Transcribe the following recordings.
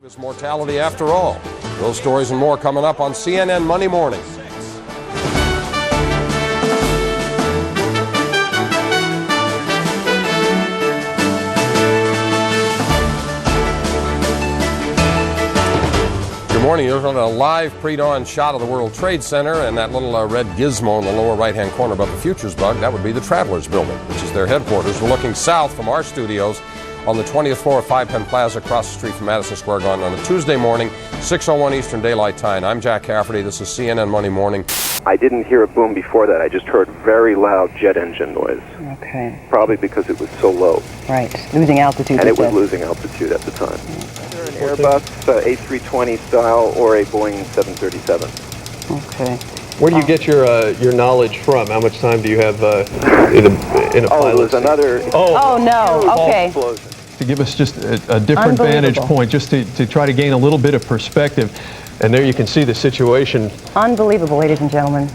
His mortality after all. Those stories and more coming up on CNN Monday Morning. Good morning. You're looking at a live pre-dawn shot of the World Trade Center and that little red gizmo in the lower right-hand corner above the Futures Bug. That would be the Travelers Building, which is their headquarters. We're looking south from our studios on the 20th floor of Five Penn Plaza across the street from Madison Square Garden on a Tuesday morning, 6:01 Eastern Daylight Time. I'm Jack Cafferty. This is CNN Monday Morning. I didn't hear a boom before that. I just heard very loud jet engine noise. Okay. Probably because it was so low. Right. Losing altitude. And it was losing altitude at the time. Either an Airbus A320 style or a Boeing 737. Okay. Where do you get your knowledge from? How much time do you have in a pilot? Oh, there was another... Oh no. Okay. Explosion. To give us just a different vantage point, just to try to gain a little bit of perspective. And there you can see the situation. Unbelievable, ladies and gentlemen.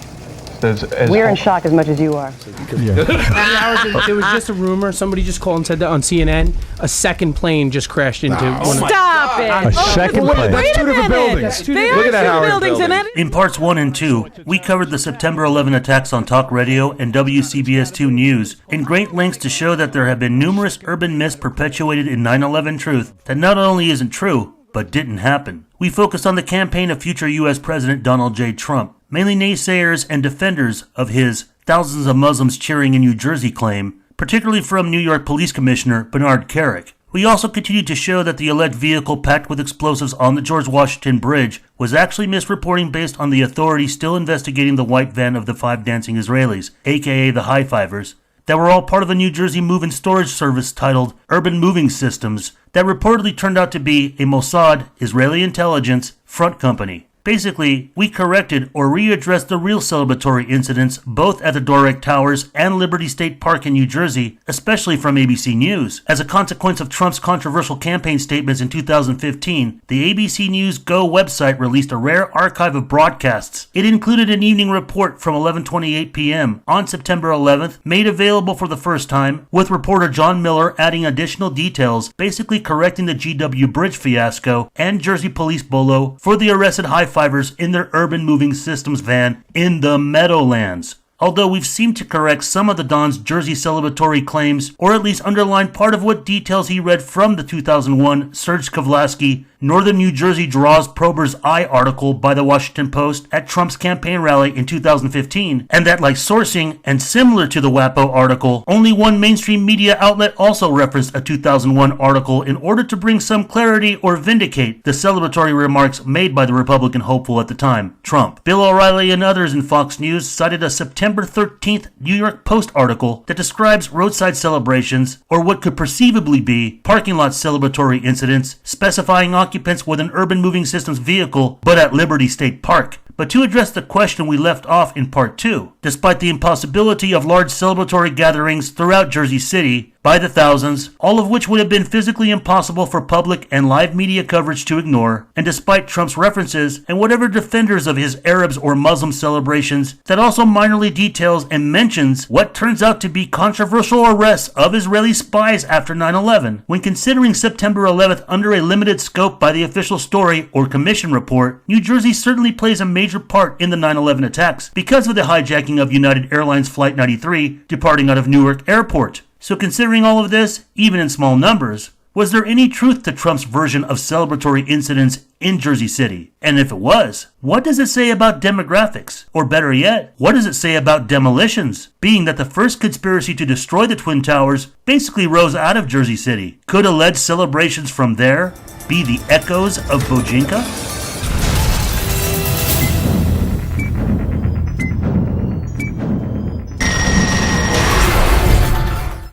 We're in shock as much as you are. There was just a rumor. Somebody just called and said that on CNN. A second plane just crashed into one. Stop it! A second plane. That's two different buildings. Look at that buildings in it. In parts 1 and 2, we covered the September 11 attacks on talk radio and WCBS 2 News in great lengths to show that there have been numerous urban myths perpetuated in 9/11 truth that not only isn't true, but didn't happen. We focused on the campaign of future U.S. President Donald J. Trump, mainly naysayers and defenders of his thousands of Muslims cheering in New Jersey claim, particularly from New York Police Commissioner Bernard Kerik. We also continued to show that the alleged vehicle packed with explosives on the George Washington Bridge was actually misreporting based on the authorities still investigating the white van of the 5 dancing Israelis, aka the High Fivers, that were all part of a New Jersey move and storage service titled Urban Moving Systems that reportedly turned out to be a Mossad, Israeli intelligence, front company. Basically, we corrected or readdressed the real celebratory incidents both at the Doric Towers and Liberty State Park in New Jersey, especially from ABC News. As a consequence of Trump's controversial campaign statements in 2015, the ABC News Go website released a rare archive of broadcasts. It included an evening report from 11:28 p.m. on September 11th, made available for the first time, with reporter John Miller adding additional details, basically correcting the GW Bridge fiasco and Jersey police bolo for the arrested high-fivers in their urban moving systems van in the Meadowlands. Although we've seemed to correct some of the Don's Jersey celebratory claims, or at least underline part of what details he read from the 2001 Serge Kavlasky Northern New Jersey Draws Prober's Eye article by the Washington Post at Trump's campaign rally in 2015, and that, like sourcing and similar to the WAPO article, only one mainstream media outlet also referenced a 2001 article in order to bring some clarity or vindicate the celebratory remarks made by the Republican hopeful at the time, Trump. Bill O'Reilly and others in Fox News cited a September 13th New York Post article that describes roadside celebrations, or what could perceivably be parking lot celebratory incidents, specifying occupants with an urban moving systems vehicle, but at Liberty State Park. But to address the question we left off in part 2, despite the impossibility of large celebratory gatherings throughout Jersey City, by the thousands, all of which would have been physically impossible for public and live media coverage to ignore, and despite Trump's references and whatever defenders of his Arabs or Muslim celebrations, that also minorly details and mentions what turns out to be controversial arrests of Israeli spies after 9/11. When considering September 11th under a limited scope by the official story or commission report, New Jersey certainly plays a major part in the 9/11 attacks because of the hijacking of United Airlines Flight 93 departing out of Newark Airport. So considering all of this, even in small numbers, was there any truth to Trump's version of celebratory incidents in Jersey City? And if it was, what does it say about demographics? Or better yet, what does it say about demolitions? Being that the first conspiracy to destroy the Twin Towers basically rose out of Jersey City. Could alleged celebrations from there be the echoes of Bojinka?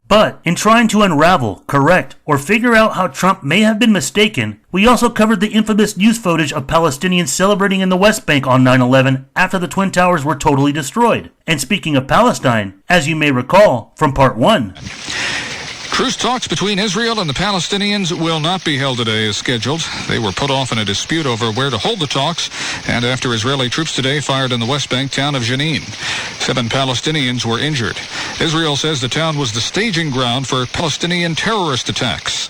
But in trying to unravel, correct, or figure out how Trump may have been mistaken, we also covered the infamous news footage of Palestinians celebrating in the West Bank on 9/11 after the Twin Towers were totally destroyed. And speaking of Palestine, as you may recall from part 1, Truce talks between Israel and the Palestinians will not be held today as scheduled. They were put off in a dispute over where to hold the talks, and after Israeli troops today fired in the West Bank town of Jenin. 7 Palestinians were injured. Israel says the town was the staging ground for Palestinian terrorist attacks.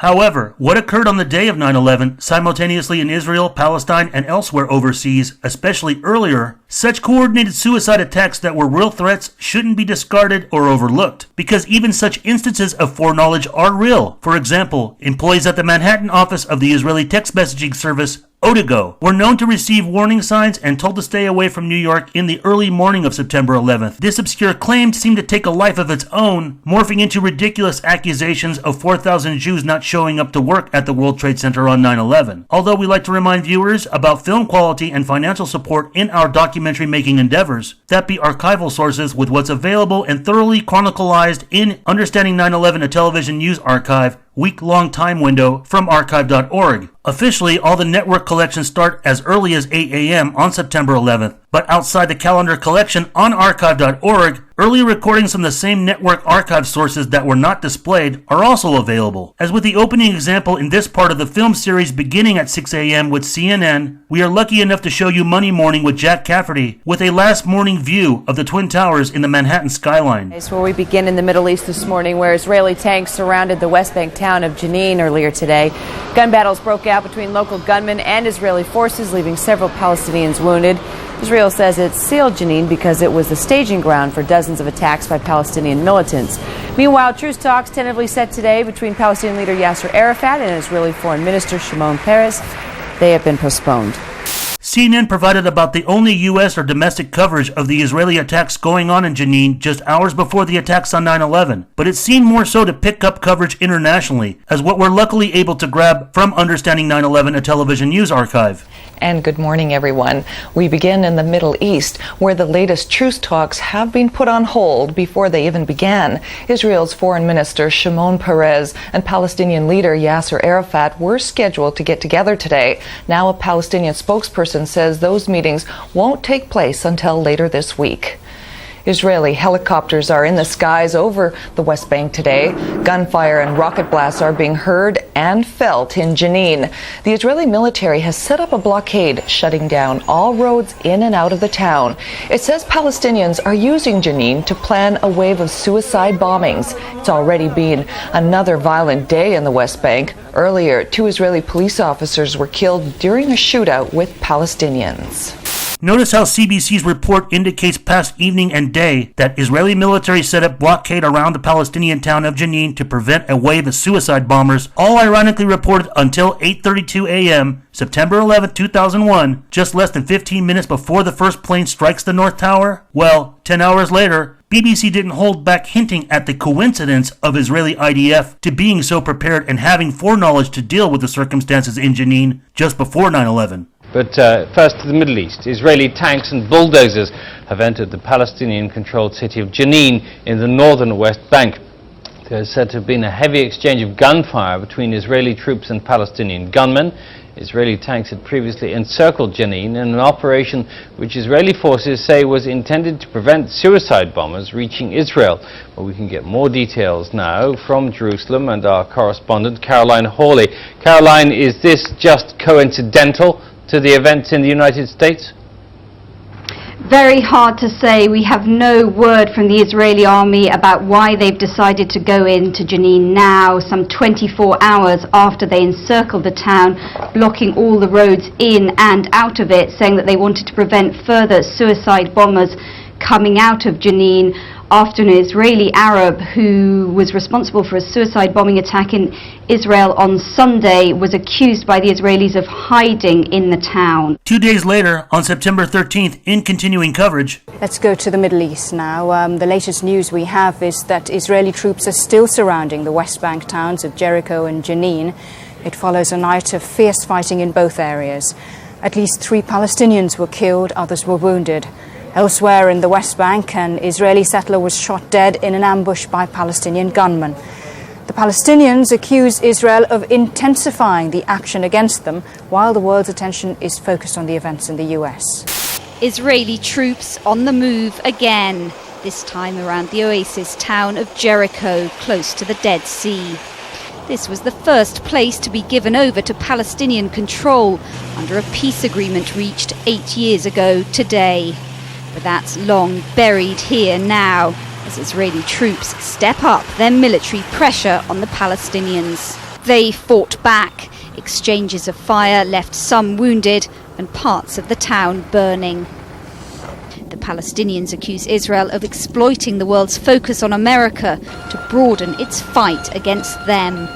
However, what occurred on the day of 9/11, simultaneously in Israel, Palestine, and elsewhere overseas, especially earlier, such coordinated suicide attacks that were real threats shouldn't be discarded or overlooked, because even such instances of foreknowledge are real. For example, employees at the Manhattan office of the Israeli text messaging service Odigo were known to receive warning signs and told to stay away from New York in the early morning of September 11th. This obscure claim seemed to take a life of its own, morphing into ridiculous accusations of 4,000 Jews not showing up to work at the World Trade Center on 9/11. Although we like to remind viewers about film quality and financial support in our documentary making endeavors, that be archival sources with what's available and thoroughly chronicalized in Understanding 9/11, a television news archive, week-long time window from archive.org. Officially, all the network collections start as early as 8 a.m. on September 11th, but outside the calendar collection on archive.org, early recordings from the same network archive sources that were not displayed are also available. As with the opening example in this part of the film series beginning at 6 a.m. with CNN, we are lucky enough to show you Money Morning with Jack Cafferty with a last morning view of the Twin Towers in the Manhattan skyline. It's where we begin in the Middle East this morning, where Israeli tanks surrounded the West Bank town of Jenin earlier today. Gun battles broke out between local gunmen and Israeli forces, leaving several Palestinians wounded. Israel says it sealed Jenin because it was the staging ground for dozens of attacks by Palestinian militants. Meanwhile, truce talks tentatively set today between Palestinian leader Yasser Arafat and Israeli Foreign Minister Shimon Peres. They have been postponed. CNN provided about the only U.S. or domestic coverage of the Israeli attacks going on in Jenin just hours before the attacks on 9/11, but it seemed more so to pick up coverage internationally, as what we're luckily able to grab from Understanding 9/11, a television news archive. And good morning, everyone. We begin in the Middle East, where the latest truce talks have been put on hold before they even began. Israel's Foreign Minister Shimon Peres and Palestinian leader Yasser Arafat were scheduled to get together today. Now a Palestinian spokesperson says those meetings won't take place until later this week. Israeli helicopters are in the skies over the West Bank today. Gunfire and rocket blasts are being heard and felt in Jenin. The Israeli military has set up a blockade, shutting down all roads in and out of the town. It says Palestinians are using Jenin to plan a wave of suicide bombings. It's already been another violent day in the West Bank. Earlier, 2 Israeli police officers were killed during a shootout with Palestinians. Notice how CBC's report indicates past evening and day that Israeli military set up blockade around the Palestinian town of Jenin to prevent a wave of suicide bombers, all ironically reported until 8:32 a.m., September 11, 2001, just less than 15 minutes before the first plane strikes the North Tower. Well, 10 hours later, BBC didn't hold back hinting at the coincidence of Israeli IDF to being so prepared and having foreknowledge to deal with the circumstances in Jenin just before 9/11. But first to the Middle East. Israeli tanks and bulldozers have entered the Palestinian-controlled city of Jenin in the northern West Bank. There's said to have been a heavy exchange of gunfire between Israeli troops and Palestinian gunmen. Israeli tanks had previously encircled Jenin in an operation which Israeli forces say was intended to prevent suicide bombers reaching Israel. Well, we can get more details now from Jerusalem and our correspondent Caroline Hawley. Caroline, is this just coincidental to the events in the United States? Very hard to say. We have no word from the Israeli army about why they've decided to go into Jenin now, some 24 hours after they encircled the town, blocking all the roads in and out of it, saying that they wanted to prevent further suicide bombers coming out of Jenin after an Israeli Arab who was responsible for a suicide bombing attack in Israel on Sunday was accused by the Israelis of hiding in the town. 2 days later, on September 13th, in continuing coverage. Let's go to the Middle East now. The latest news we have is that Israeli troops are still surrounding the West Bank towns of Jericho and Jenin. It follows a night of fierce fighting in both areas. At least 3 Palestinians were killed, others were wounded. Elsewhere in the West Bank, an Israeli settler was shot dead in an ambush by Palestinian gunmen. The Palestinians accuse Israel of intensifying the action against them, while the world's attention is focused on the events in the US. Israeli troops on the move again, this time around the oasis town of Jericho, close to the Dead Sea. This was the first place to be given over to Palestinian control under a peace agreement reached 8 years ago today. But that's long buried here now, as Israeli troops step up their military pressure on the Palestinians. They fought back. Exchanges of fire left some wounded and parts of the town burning. The Palestinians accuse Israel of exploiting the world's focus on America to broaden its fight against them.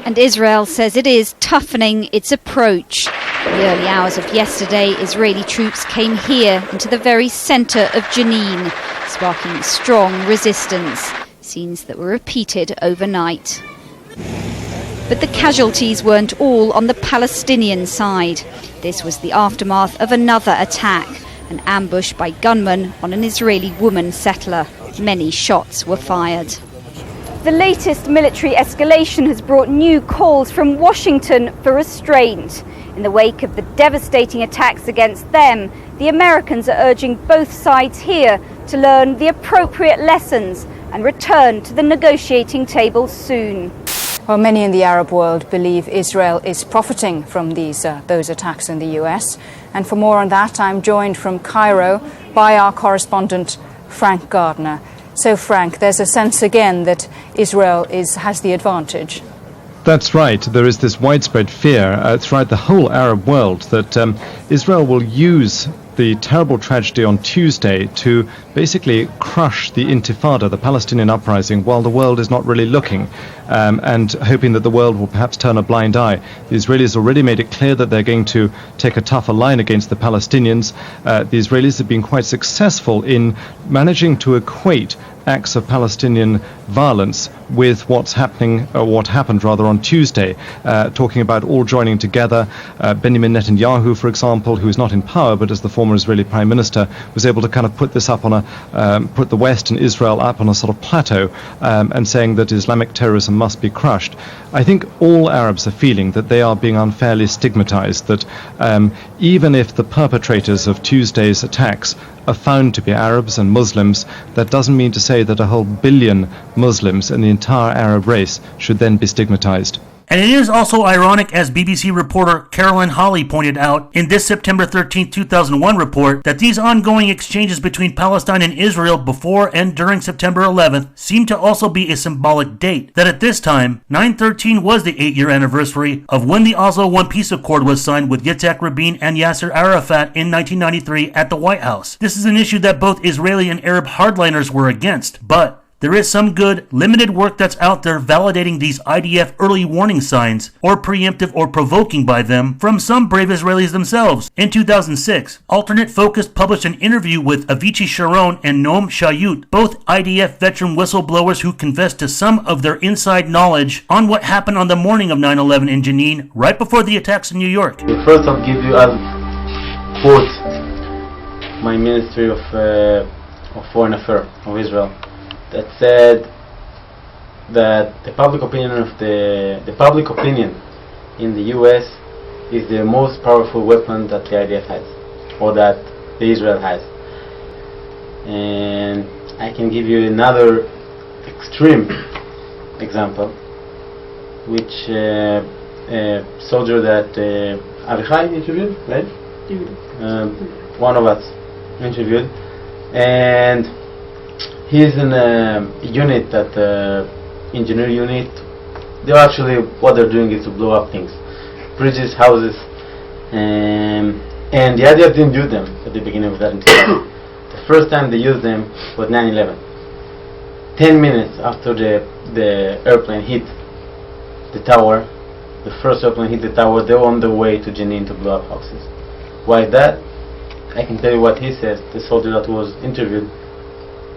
And Israel says it is toughening its approach. In the early hours of yesterday, Israeli troops came here into the very centre of Jenin, sparking strong resistance, scenes that were repeated overnight. But the casualties weren't all on the Palestinian side. This was the aftermath of another attack, an ambush by gunmen on an Israeli woman settler. Many shots were fired. The latest military escalation has brought new calls from Washington for restraint. In the wake of the devastating attacks against them, the Americans are urging both sides here to learn the appropriate lessons and return to the negotiating table soon. Well, many in the Arab world believe Israel is profiting from those attacks in the US. And for more on that, I'm joined from Cairo by our correspondent, Frank Gardner. So, Frank, there's a sense again that Israel has the advantage. That's right. There is this widespread fear throughout the whole Arab world that Israel will use the terrible tragedy on Tuesday to basically crush the Intifada, the Palestinian uprising, while the world is not really looking, and hoping that the world will perhaps turn a blind eye. The Israelis already made it clear that they're going to take a tougher line against the Palestinians. The Israelis have been quite successful in managing to equate acts of Palestinian violence with what happened on Tuesday, talking about all joining together. Benjamin Netanyahu, for example, who is not in power but as the former Israeli Prime Minister, was able to kind of put this up on put the West and Israel up on a sort of plateau, and saying that Islamic terrorism must be crushed. I think all Arabs are feeling that they are being unfairly stigmatized, that even if the perpetrators of Tuesday's attacks are found to be Arabs and Muslims, that doesn't mean to say that a whole billion Muslims in the entire Arab race should then be stigmatized. And it is also ironic, as BBC reporter Caroline Hawley pointed out in this September 13, 2001 report, that these ongoing exchanges between Palestine and Israel before and during September 11th seem to also be a symbolic date. That at this time, 9/13 was the 8-year anniversary of when the Oslo I peace accord was signed with Yitzhak Rabin and Yasser Arafat in 1993 at the White House. This is an issue that both Israeli and Arab hardliners were against, but there is some good, limited work that's out there validating these IDF early warning signs, or preemptive or provoking by them, from some brave Israelis themselves. In 2006, Alternate Focus published an interview with Avicii Sharon and Noam Shayut, both IDF veteran whistleblowers who confessed to some of their inside knowledge on what happened on the morning of 9/11 in Jenin, right before the attacks in New York. First, I'll give you, I'll quote my Ministry of Foreign Affairs of Israel, that said that the public opinion in the U.S. is the most powerful weapon that the IDF has, or that the Israel has. And I can give you another extreme example, which a soldier that Avichai interviewed, right? One of us interviewed, and he's in a unit, that engineer unit. They're actually, what they're doing is to blow up things, bridges, houses, and the IDF didn't use them at the beginning of that incident. The first time they used them was 9/11. 10 minutes after the airplane hit the tower, the first airplane hit the tower, they were on their way to Jenin to blow up houses. Why is that? I can tell you what he says, the soldier that was interviewed.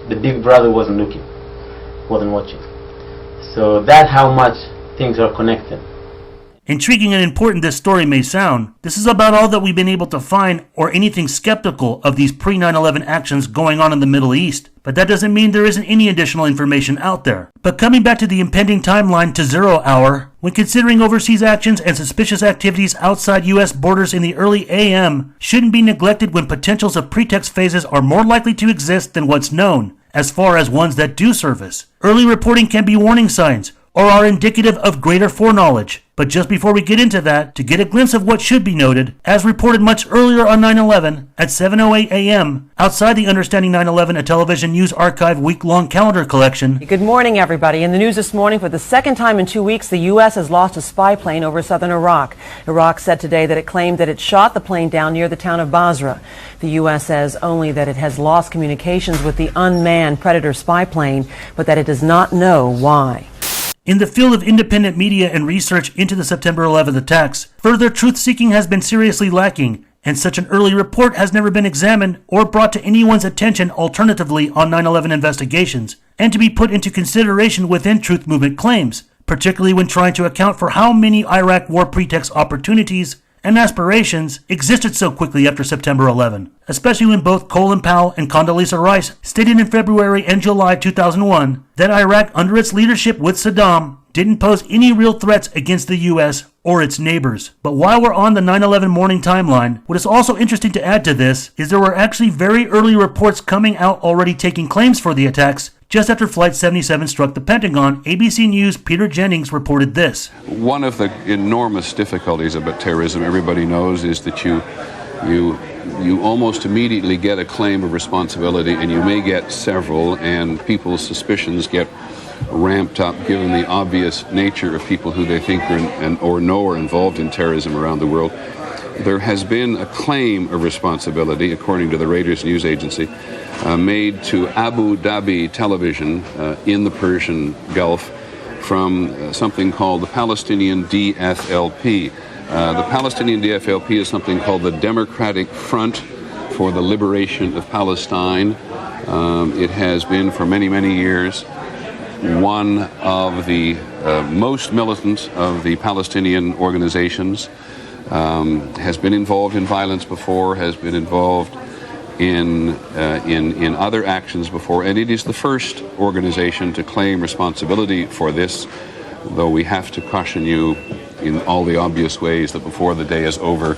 The big brother wasn't looking, wasn't watching. So that's how much things are connected. Intriguing and important this story may sound, this is about all that we've been able to find, or anything skeptical of these pre-9/11 actions going on in the Middle East. But that doesn't mean there isn't any additional information out there. But coming back to the impending timeline to 0 hour, when considering overseas actions and suspicious activities outside U.S. borders in the early AM, shouldn't be neglected when potentials of pretext phases are more likely to exist than what's known, as far as ones that do surface. Early reporting can be warning signs, or are indicative of greater foreknowledge. But just before we get into that, to get a glimpse of what should be noted, as reported much earlier on 9/11 at 7:08 a.m., outside the Understanding 9/11, a television news archive week-long calendar collection. Good morning, everybody. In the news this morning, for the second time in 2 weeks, the U.S. has lost a spy plane over southern Iraq. Iraq said today that it claimed that it shot the plane down near the town of Basra. The U.S. says only that it has lost communications with the unmanned Predator spy plane, but that it does not know why. In the field of independent media and research into the September 11th attacks, further truth-seeking has been seriously lacking, and such an early report has never been examined or brought to anyone's attention alternatively on 9/11 investigations, and to be put into consideration within truth movement claims, particularly when trying to account for how many Iraq war pretext opportunities and aspirations existed so quickly after September 11, especially when both Colin Powell and Condoleezza Rice stated in February and July 2001 that Iraq, under its leadership with Saddam, didn't pose any real threats against the U.S. or its neighbors. But while we're on the 9/11 morning timeline, what is also interesting to add to this is there were actually very early reports coming out already taking claims for the attacks. Just after Flight 77 struck the Pentagon, ABC News' Peter Jennings reported this. One of the enormous difficulties about terrorism, everybody knows, is that you almost immediately get a claim of responsibility, and you may get several, and people's suspicions get ramped up given the obvious nature of people who they think are or know are involved in terrorism around the world. There has been a claim of responsibility, according to the Reuters news agency, made to Abu Dhabi television in the Persian Gulf from something called the Palestinian DFLP. The Palestinian DFLP is something called the Democratic Front for the Liberation of Palestine. It has been for many, many years one of the most militant of the Palestinian organizations, has been involved in violence before, has been involved in other actions before, and it is the first organization to claim responsibility for this, though we have to caution you in all the obvious ways that before the day is over,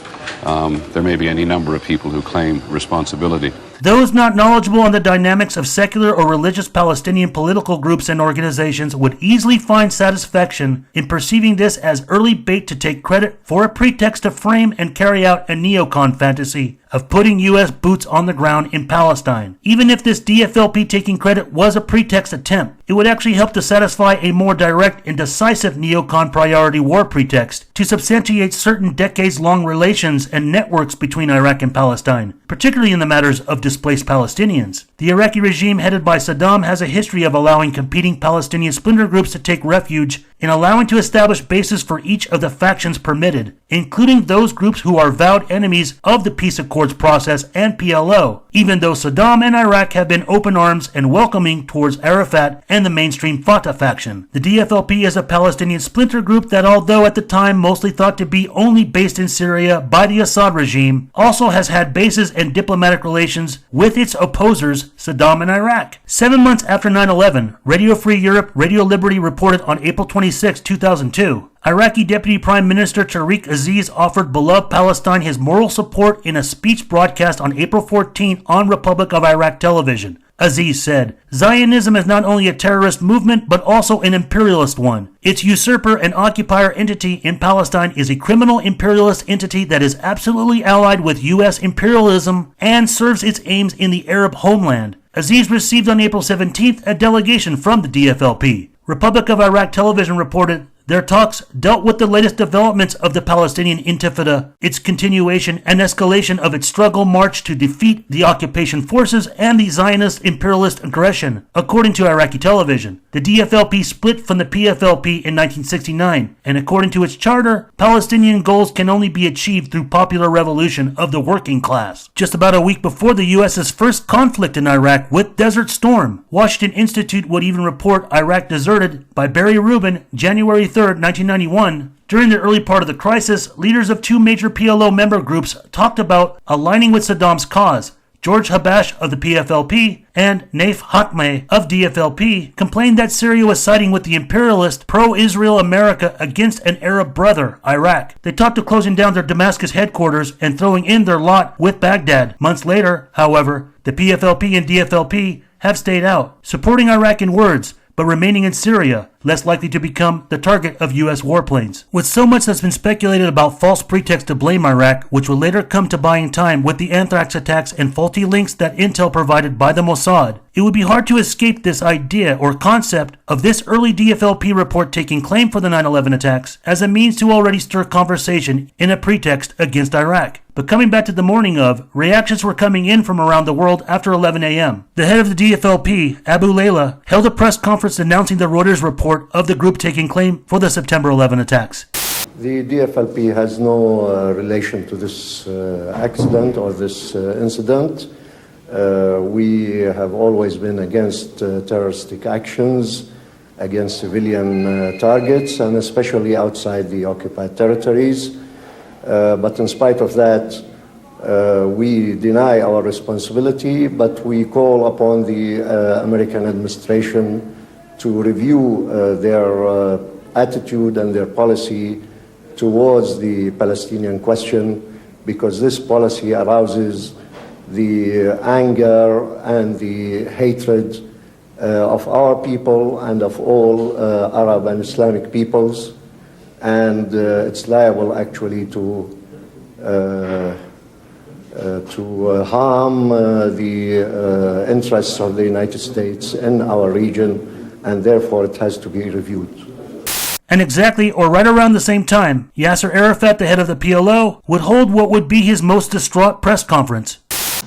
there may be any number of people who claim responsibility. Those not knowledgeable on the dynamics of secular or religious Palestinian political groups and organizations would easily find satisfaction in perceiving this as early bait to take credit for a pretext to frame and carry out a neocon fantasy of putting U.S. boots on the ground in Palestine. Even if this DFLP taking credit was a pretext attempt, it would actually help to satisfy a more direct and decisive neocon priority war pretext to substantiate certain decades-long relations and networks between Iraq and Palestine, particularly in the matters of displaced Palestinians. The Iraqi regime headed by Saddam has a history of allowing competing Palestinian splinter groups to take refuge in allowing to establish bases for each of the factions permitted, including those groups who are vowed enemies of the peace accords process and PLO, even though Saddam and Iraq have been open arms and welcoming towards Arafat and the mainstream Fatah faction. The DFLP is a Palestinian splinter group that, although at the time mostly thought to be only based in Syria by the Assad regime, also has had bases and diplomatic relations with its opposers, Saddam and Iraq. 7 months after 9/11, Radio Free Europe, Radio Liberty reported on April 26, 2002, Iraqi Deputy Prime Minister Tariq Aziz offered beloved Palestine his moral support in a speech broadcast on April 14 on Republic of Iraq television. Aziz said, "Zionism is not only a terrorist movement, but also an imperialist one. Its usurper and occupier entity in Palestine is a criminal imperialist entity that is absolutely allied with U.S. imperialism and serves its aims in the Arab homeland." Aziz received on April 17th a delegation from the DFLP. Republic of Iraq television reported, their talks dealt with the latest developments of the Palestinian Intifada, its continuation and escalation of its struggle march to defeat the occupation forces and the Zionist imperialist aggression, according to Iraqi television. The DFLP split from the PFLP in 1969, and according to its charter, Palestinian goals can only be achieved through popular revolution of the working class. Just about a week before the U.S.'s first conflict in Iraq with Desert Storm, Washington Institute would even report Iraq deserted by Barry Rubin, January 3, 1991. During the early part of the crisis, leaders of two major PLO member groups talked about aligning with Saddam's cause. George Habash of the PFLP and Naif Hakmeh of DFLP complained that Syria was siding with the imperialist pro-Israel America against an Arab brother, Iraq. They talked of closing down their Damascus headquarters and throwing in their lot with Baghdad. Months later, however, the PFLP and DFLP have stayed out, supporting Iraq in words, but remaining in Syria, less likely to become the target of U.S. warplanes. With so much that's been speculated about false pretexts to blame Iraq, which would later come to buying time with the anthrax attacks and faulty links that intel provided by the Mossad, it would be hard to escape this idea or concept of this early DFLP report taking claim for the 9/11 attacks as a means to already stir conversation in a pretext against Iraq. But coming back to the morning of, reactions were coming in from around the world after 11 a.m. The head of the DFLP, Abu Layla, held a press conference announcing the Reuters report of the group taking claim for the September 11 attacks. The DFLP has no relation to this accident or this incident. We have always been against terroristic actions against civilian targets, and especially outside the occupied territories. But in spite of that, we deny our responsibility, but we call upon the American administration to review their attitude and their policy towards the Palestinian question, because this policy arouses the anger and the hatred of our people and of all Arab and Islamic peoples, and it's liable actually to harm the interests of the United States in our region, and therefore it has to be reviewed. And exactly or right around the same time, Yasser Arafat, the head of the PLO, would hold what would be his most distraught press conference.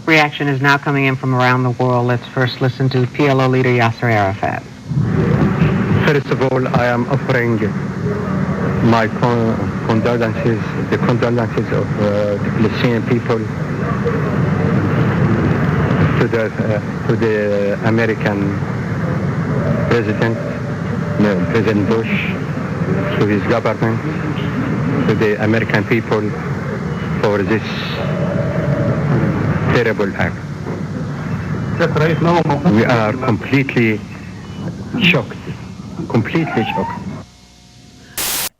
Reaction is now coming in from around the world. Let's first listen to PLO leader Yasser Arafat. First of all, I am offering my condolences, the condolences of the Palestinian people to the American President, President Bush, to his government, to the American people for this terrible act. We are completely shocked.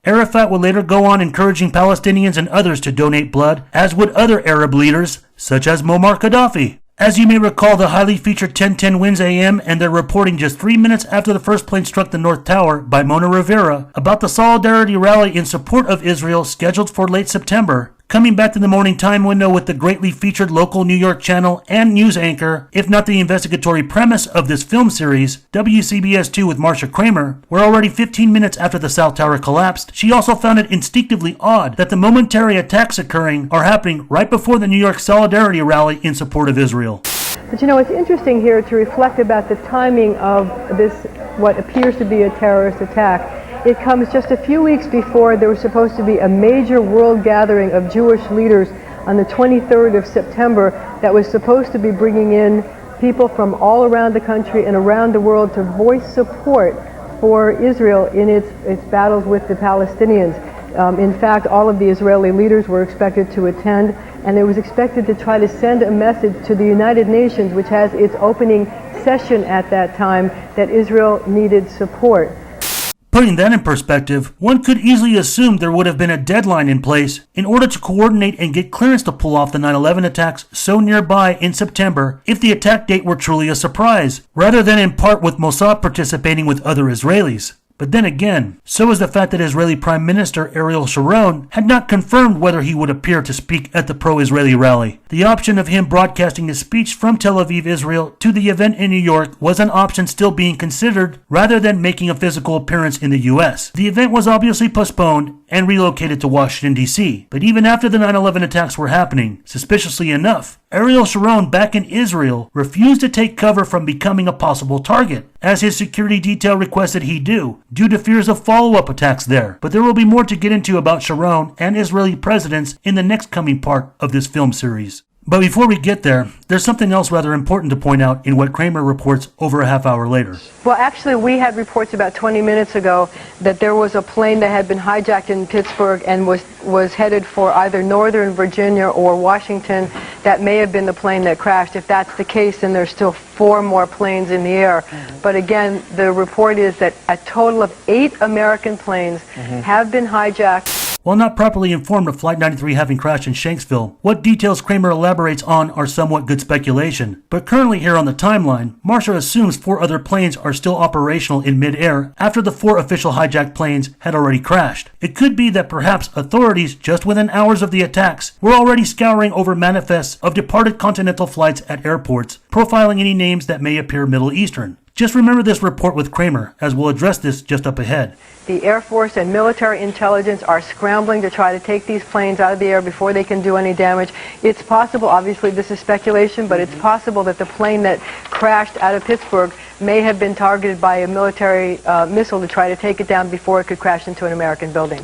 Arafat would later go on encouraging Palestinians and others to donate blood, as would other Arab leaders, such as Muammar Gaddafi. As you may recall, the highly featured 1010 Wins AM and their reporting just 3 minutes after the first plane struck the North Tower by Mona Rivera about the Solidarity rally in support of Israel scheduled for late September. Coming back to the morning time window with the greatly featured local New York channel and news anchor, if not the investigatory premise of this film series, WCBS 2 with Marcia Kramers, where already 15 minutes after the South Tower collapsed, she also found it instinctively odd that the momentary attacks occurring are happening right before the New York Solidarity rally in support of Israel. But you know, it's interesting here to reflect about the timing of this, what appears to be a terrorist attack. It comes just a few weeks before there was supposed to be a major world gathering of Jewish leaders on the 23rd of September that was supposed to be bringing in people from all around the country and around the world to voice support for Israel in its battles with the Palestinians. In fact, all of the Israeli leaders were expected to attend, and it was expected to try to send a message to the United Nations, which has its opening session at that time, that Israel needed support. Putting that in perspective, one could easily assume there would have been a deadline in place in order to coordinate and get clearance to pull off the 9/11 attacks so nearby in September if the attack date were truly a surprise, rather than in part with Mossad participating with other Israelis. But then again, so is the fact that Israeli Prime Minister Ariel Sharon had not confirmed whether he would appear to speak at the pro-Israeli rally. The option of him broadcasting his speech from Tel Aviv, Israel, to the event in New York was an option still being considered, rather than making a physical appearance in the U.S. The event was obviously postponed and relocated to Washington, D.C. But even after the 9/11 attacks were happening, suspiciously enough, Ariel Sharon back in Israel refused to take cover from becoming a possible target, as his security detail requested he do, due to fears of follow-up attacks there. But there will be more to get into about Sharon and Israeli presidents in the next coming part of this film series. But before we get there, there's something else rather important to point out in what Kramer reports over a half hour later. Well, actually, we had reports about 20 minutes ago that there was a plane that had been hijacked in Pittsburgh and was headed for either Northern Virginia or Washington. That may have been the plane that crashed. If that's the case, then there's still 4 more planes in the air. But again, the report is that a total of 8 American planes have been hijacked. While not properly informed of Flight 93 having crashed in Shanksville, what details Kramer elaborates on are somewhat good speculation. But currently here on the timeline, Marcia assumes 4 other planes are still operational in mid-air after the 4 official hijacked planes had already crashed. It could be that perhaps authorities, just within hours of the attacks, were already scouring over manifests of departed continental flights at airports, profiling any names that may appear Middle Eastern. Just remember this report with Kramer, as we'll address this just up ahead. The Air Force and military intelligence are scrambling to try to take these planes out of the air before they can do any damage. It's possible, obviously this is speculation, but it's possible that the plane that crashed out of Pittsburgh may have been targeted by a military missile to try to take it down before it could crash into an American building.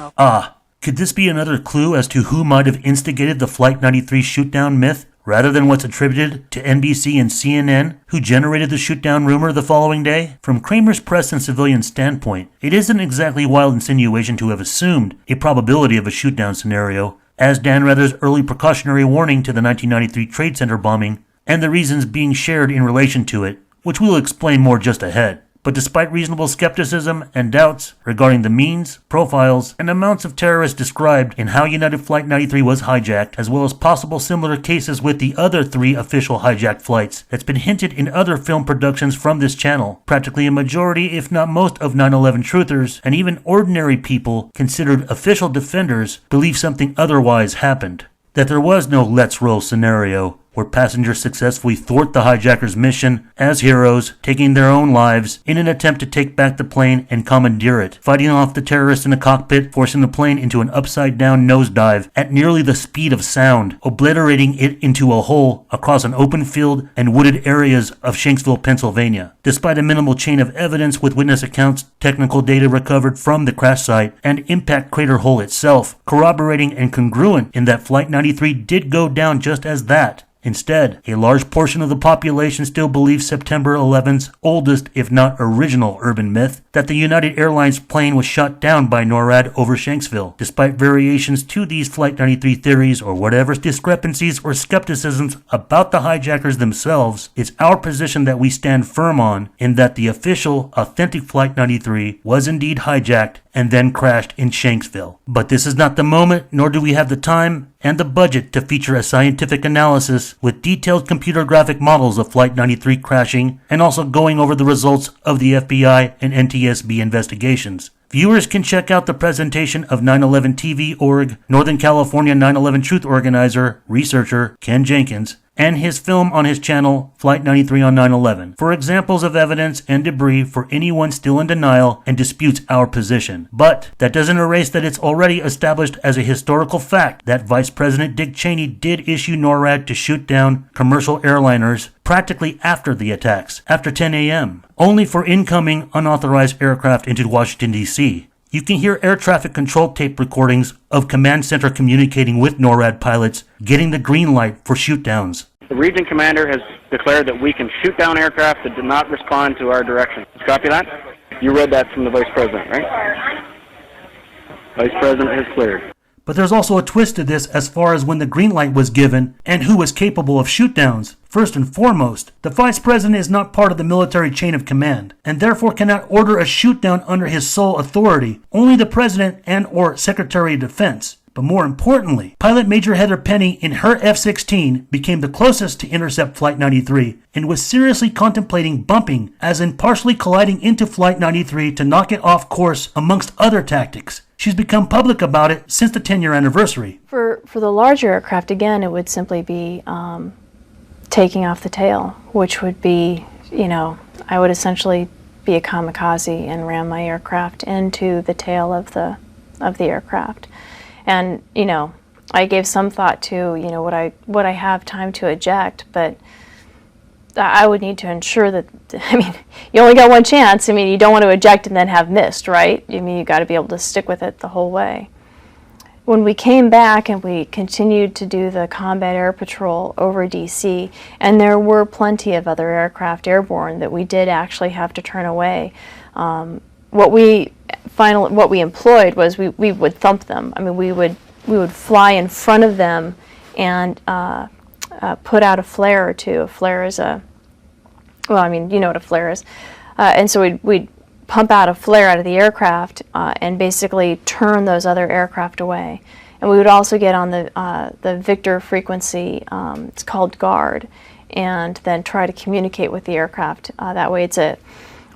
Could this be another clue as to who might have instigated the Flight 93 shoot-down myth, rather than what's attributed to NBC and CNN, who generated the shoot-down rumor the following day? From Kramer's press and civilian standpoint, it isn't exactly wild insinuation to have assumed a probability of a shoot-down scenario, as Dan Rather's early precautionary warning to the 1993 Trade Center bombing, and the reasons being shared in relation to it, which we'll explain more just ahead. But despite reasonable skepticism and doubts regarding the means, profiles, and amounts of terrorists described in how United Flight 93 was hijacked, as well as possible similar cases with the other 3 official hijacked flights that's been hinted in other film productions from this channel, practically a majority, if not most, of 9/11 truthers, and even ordinary people considered official defenders, believe something otherwise happened. That there was no let's roll scenario, where passengers successfully thwart the hijackers' mission as heroes, taking their own lives in an attempt to take back the plane and commandeer it, fighting off the terrorists in the cockpit, forcing the plane into an upside-down nosedive at nearly the speed of sound, obliterating it into a hole across an open field and wooded areas of Shanksville, Pennsylvania. Despite a minimal chain of evidence with witness accounts, technical data recovered from the crash site, and impact crater hole itself, corroborating and congruent in that Flight 93 did go down just as that. Instead, a large portion of the population still believes September 11's oldest, if not original, urban myth, that the United Airlines plane was shot down by NORAD over Shanksville. Despite variations to these Flight 93 theories, or whatever discrepancies or skepticisms about the hijackers themselves, it's our position that we stand firm on, in that the official, authentic Flight 93 was indeed hijacked and then crashed in Shanksville. But this is not the moment, nor do we have the time and the budget to feature a scientific analysis with detailed computer graphic models of Flight 93 crashing, and also going over the results of the FBI and NTSB investigations. Viewers can check out the presentation of 9/11 TV org, Northern California 9/11 Truth Organizer, researcher Ken Jenkins, and his film on his channel, Flight 93 on 9/11, for examples of evidence and debris for anyone still in denial and disputes our position. But that doesn't erase that it's already established as a historical fact that Vice President Dick Cheney did issue NORAD to shoot down commercial airliners practically after the attacks, after 10 a.m., only for incoming unauthorized aircraft into Washington, D.C. You can hear air traffic control tape recordings of command center communicating with NORAD pilots, getting the green light for shoot-downs. The region commander has declared that we can shoot down aircraft that did not respond to our direction. Copy that? You read that from the Vice President, right? Vice President has cleared. But there's also a twist to this as far as when the green light was given and who was capable of shoot-downs. First and foremost, the Vice President is not part of the military chain of command, and therefore cannot order a shoot-down under his sole authority, only the President and or Secretary of Defense. But more importantly, Pilot Major Heather Penny in her F-16 became the closest to intercept Flight 93 and was seriously contemplating bumping, as in partially colliding into Flight 93 to knock it off course, amongst other tactics. She's become public about it since the 10-year anniversary. For the larger aircraft, again, it would simply be taking off the tail, which would be, I would essentially be a kamikaze and ram my aircraft into the tail of the aircraft. And, I gave some thought to, would I have time to eject, but I would need to ensure that, you only got one chance. You don't want to eject and then have missed, right? You got to be able to stick with it the whole way. When we came back and we continued to do the combat air patrol over DC, and there were plenty of other aircraft airborne that we did actually have to turn away, what we employed was we would thump them. We would fly in front of them and put out a flare or two. A flare is you know what a flare is. And so we'd pump out a flare out of the aircraft and basically turn those other aircraft away. And we would also get on the Victor frequency, it's called guard, and then try to communicate with the aircraft. That way it's a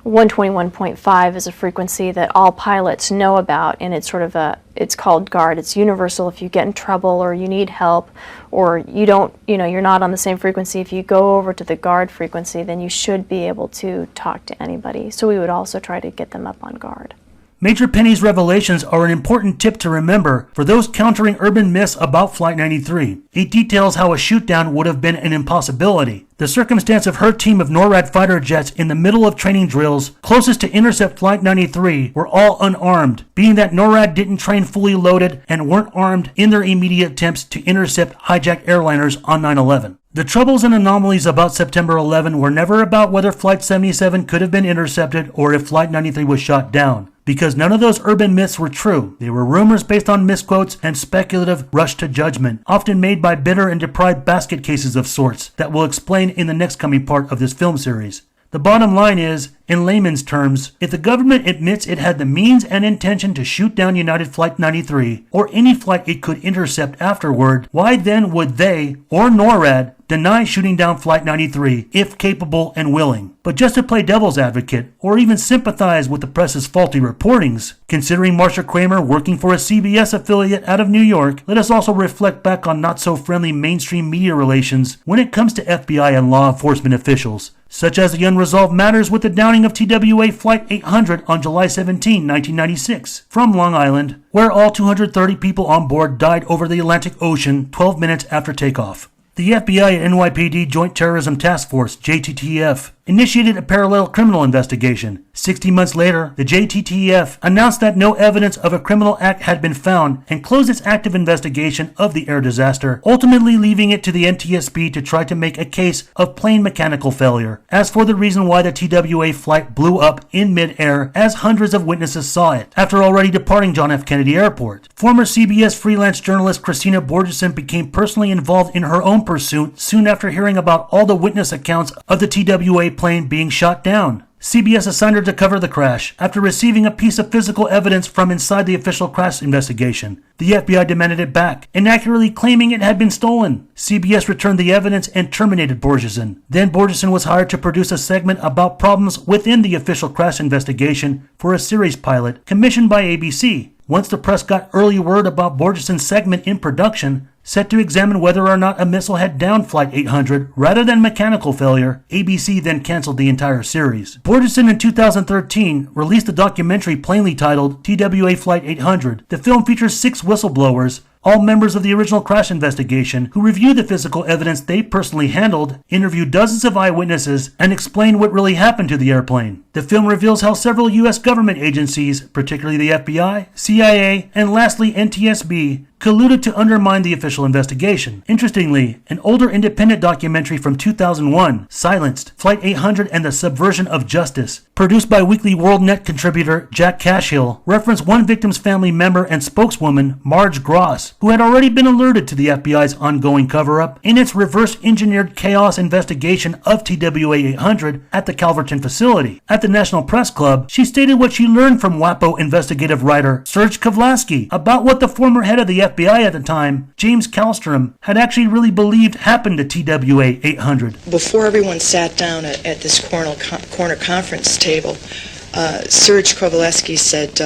121.5 is a frequency that all pilots know about, and it's sort of it's called guard. It's universal. If you get in trouble or you need help or you don't, you're not on the same frequency, if you go over to the guard frequency, then you should be able to talk to anybody. So we would also try to get them up on guard. Major Penney's revelations are an important tip to remember for those countering urban myths about Flight 93. It details how a shoot-down would have been an impossibility. The circumstance of her team of NORAD fighter jets in the middle of training drills closest to intercept Flight 93 were all unarmed, being that NORAD didn't train fully loaded and weren't armed in their immediate attempts to intercept hijacked airliners on 9/11. The troubles and anomalies about September 11 were never about whether Flight 77 could have been intercepted or if Flight 93 was shot down, because none of those urban myths were true. They were rumors based on misquotes and speculative rush to judgment, often made by bitter and deprived basket cases of sorts that we'll explain in the next coming part of this film series. The bottom line is, in layman's terms, if the government admits it had the means and intention to shoot down United Flight 93, or any flight it could intercept afterward, why then would they, or NORAD, deny shooting down Flight 93 if capable and willing? But just to play devil's advocate, or even sympathize with the press's faulty reportings, considering Marcia Kramers working for a CBS affiliate out of New York, let us also reflect back on not-so-friendly mainstream media relations when it comes to FBI and law enforcement officials, such as the unresolved matters with the downing of TWA Flight 800 on July 17, 1996, from Long Island, where all 230 people on board died over the Atlantic Ocean 12 minutes after takeoff. The FBI and NYPD Joint Terrorism Task Force, JTTF, initiated a parallel criminal investigation. 60 months later, the JTTF announced that no evidence of a criminal act had been found and closed its active investigation of the air disaster, ultimately leaving it to the NTSB to try to make a case of plain mechanical failure. As for the reason why the TWA flight blew up in mid-air, as hundreds of witnesses saw it, after already departing John F. Kennedy Airport, former CBS freelance journalist Christina Borgeson became personally involved in her own pursuit soon after hearing about all the witness accounts of the TWA plane being shot down. CBS assigned her to cover the crash after receiving a piece of physical evidence from inside the official crash investigation. The FBI demanded it back, inaccurately claiming it had been stolen. CBS returned the evidence and terminated Borgeson. Then Borgeson was hired to produce a segment about problems within the official crash investigation for a series pilot commissioned by ABC. Once the press got early word about Borgeson's segment in production, set to examine whether or not a missile had downed Flight 800 rather than mechanical failure, ABC then canceled the entire series. Borgeson in 2013 released a documentary plainly titled TWA Flight 800. The film features 6 whistleblowers, all members of the original crash investigation, who reviewed the physical evidence they personally handled, interviewed dozens of eyewitnesses, and explained what really happened to the airplane. The film reveals how several U.S. government agencies, particularly the FBI, CIA, and lastly NTSB, colluded to undermine the official investigation. Interestingly, an older independent documentary from 2001, Silenced, Flight 800 and the Subversion of Justice, produced by Weekly World Net contributor Jack Cashill, referenced one victim's family member and spokeswoman, Marge Gross, who had already been alerted to the FBI's ongoing cover-up in its reverse-engineered chaos investigation of TWA 800 at the Calverton facility. At the National Press Club, she stated what she learned from WAPO investigative writer Serge Kavlasky about what the former head of the FBI at the time, James Kallstrom, had actually really believed happened to TWA 800. Before everyone sat down at this corner conference table, Serge Kowaleski said,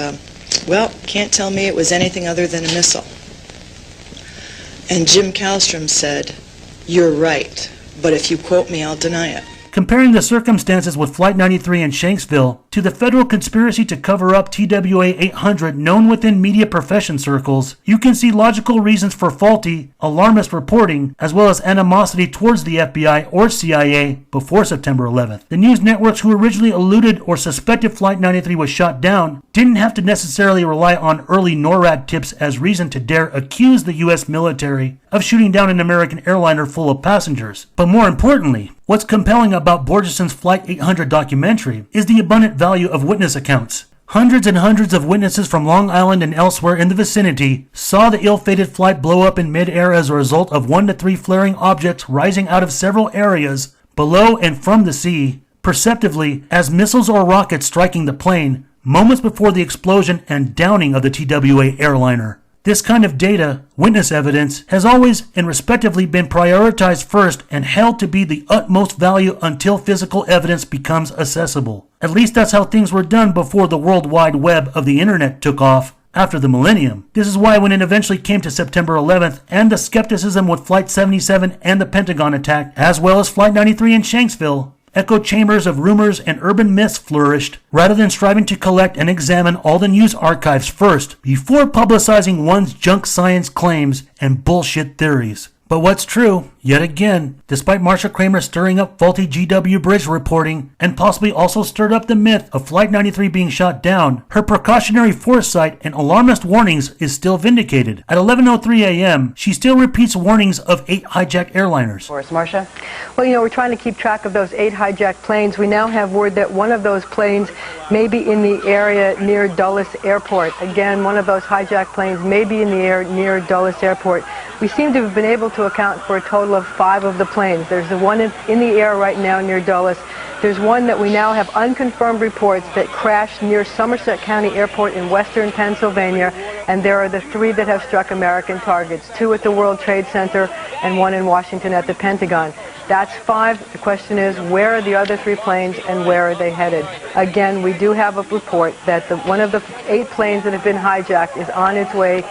well, can't tell me it was anything other than a missile. And Jim Kallstrom said, you're right, but if you quote me, I'll deny it. Comparing the circumstances with Flight 93 in Shanksville to the federal conspiracy to cover up TWA 800 known within media profession circles, you can see logical reasons for faulty, alarmist reporting, as well as animosity towards the FBI or CIA before September 11th. The news networks who originally alluded or suspected Flight 93 was shot down didn't have to necessarily rely on early NORAD tips as reason to dare accuse the U.S. military of shooting down an American airliner full of passengers. But more importantly, what's compelling about Borgeson's Flight 800 documentary is the abundant value of witness accounts. Hundreds and hundreds of witnesses from Long Island and elsewhere in the vicinity saw the ill-fated flight blow up in mid-air as a result of 1 to 3 flaring objects rising out of several areas below and from the sea, perceptively as missiles or rockets striking the plane moments before the explosion and downing of the TWA airliner. This kind of data, witness evidence, has always and respectively been prioritized first and held to be the utmost value until physical evidence becomes accessible. At least that's how things were done before the World Wide Web of the Internet took off after the millennium. This is why when it eventually came to September 11th and the skepticism with Flight 77 and the Pentagon attack, as well as Flight 93 in Shanksville, echo chambers of rumors and urban myths flourished, rather than striving to collect and examine all the news archives first, before publicizing one's junk science claims and bullshit theories. But what's true, yet again, despite Marcia Kramers stirring up faulty GW Bridge reporting and possibly also stirred up the myth of Flight 93 being shot down, her precautionary foresight and alarmist warnings is still vindicated. At 11:03 a.m., she still repeats warnings of 8 hijacked airliners. Marcia? Well, we're trying to keep track of those 8 hijacked planes. We now have word that one of those planes may be in the area near Dulles Airport. Again, one of those hijacked planes may be in the air near Dulles Airport. We seem to have been able to account for a total of 5 of the planes. There's the one in the air right now near Dulles. There's one that we now have unconfirmed reports that crashed near Somerset County Airport in western Pennsylvania, and there are the 3 that have struck American targets, 2 at the World Trade Center and 1 in Washington at the Pentagon. That's 5. The question is, where are the other 3 planes and where are they headed? Again, we do have a report that one of the 8 planes that have been hijacked is on its way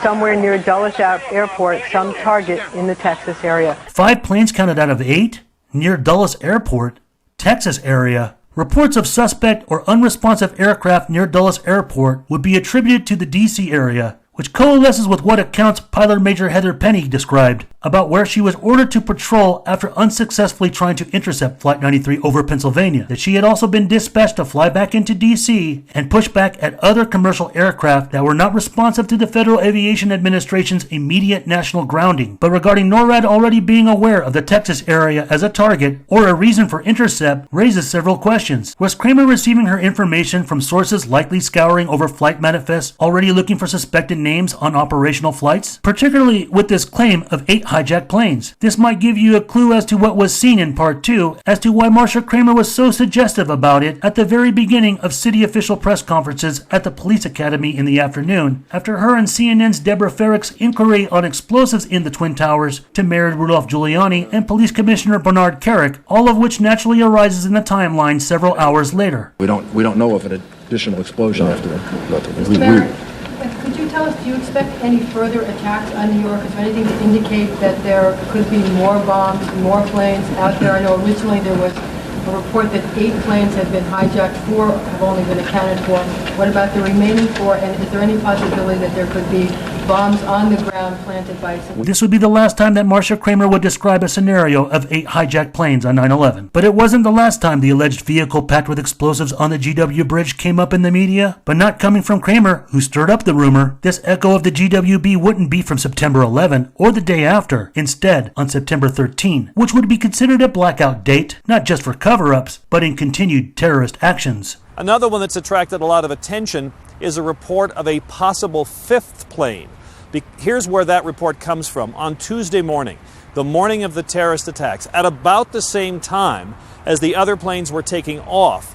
somewhere near Dulles Airport, some target in the Texas area. 5 planes counted out of 8? Near Dulles Airport, Texas area. Reports of suspect or unresponsive aircraft near Dulles Airport would be attributed to the D.C. area, which coalesces with what accounts Pilot Major Heather Penney described about where she was ordered to patrol after unsuccessfully trying to intercept Flight 93 over Pennsylvania, that she had also been dispatched to fly back into D.C. and push back at other commercial aircraft that were not responsive to the Federal Aviation Administration's immediate national grounding. But regarding NORAD already being aware of the Texas area as a target or a reason for intercept raises several questions. Was Kramer receiving her information from sources likely scouring over flight manifests, already looking for suspected names on operational flights? Particularly with this claim of 8 hijacked planes. This might give you a clue as to what was seen in part 2, as to why Marcia Kramer was so suggestive about it at the very beginning of city official press conferences at the police academy in the afternoon, after her and CNN's Deborah Farrick's inquiry on explosives in the Twin Towers to Mayor Rudolph Giuliani and Police Commissioner Bernard Kerik, all of which naturally arises in the timeline several hours later. We don't know of an additional explosion after that. Could you tell us, do you expect any further attacks on New York? Is there anything to indicate that there could be more bombs, more planes out there? I know originally there was a report that 8 planes had been hijacked, 4 have only been accounted for. What about the remaining 4? And is there any possibility that there could be bombs on the ground planted by some... This would be the last time that Marcia Kramer would describe a scenario of 8 hijacked planes on 9/11. But it wasn't the last time the alleged vehicle packed with explosives on the GW Bridge came up in the media. But not coming from Kramer, who stirred up the rumor, this echo of the GWB wouldn't be from September 11 or the day after. Instead, on September 13, which would be considered a blackout date, not just for cover-ups, but in continued terrorist actions. Another one that's attracted a lot of attention is a report of a possible 5th plane. Here's where that report comes from. On Tuesday morning, the morning of the terrorist attacks, at about the same time as the other planes were taking off,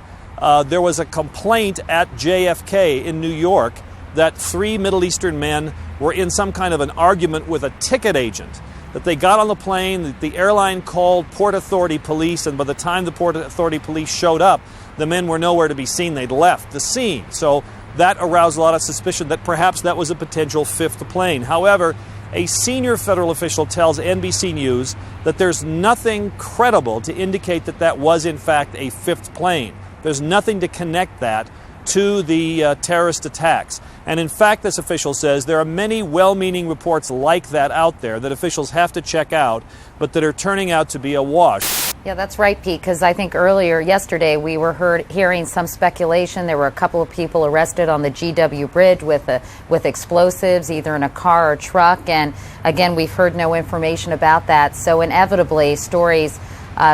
there was a complaint at JFK in New York that 3 Middle Eastern men were in some kind of an argument with a ticket agent. That they got on the plane, the airline called Port Authority police, and by the time the Port Authority police showed up, the men were nowhere to be seen. They'd left the scene. So that aroused a lot of suspicion that perhaps that was a potential 5th plane. However, a senior federal official tells NBC News that there's nothing credible to indicate that that was in fact a 5th plane. There's nothing to connect that to the terrorist attacks. And in fact, this official says there are many well-meaning reports like that out there that officials have to check out, but that are turning out to be a wash. Yeah, that's right, Pete, because I think earlier yesterday we were hearing some speculation. There were a couple of people arrested on the GW Bridge with explosives, either in a car or truck. And again, we've heard no information about that. So inevitably, stories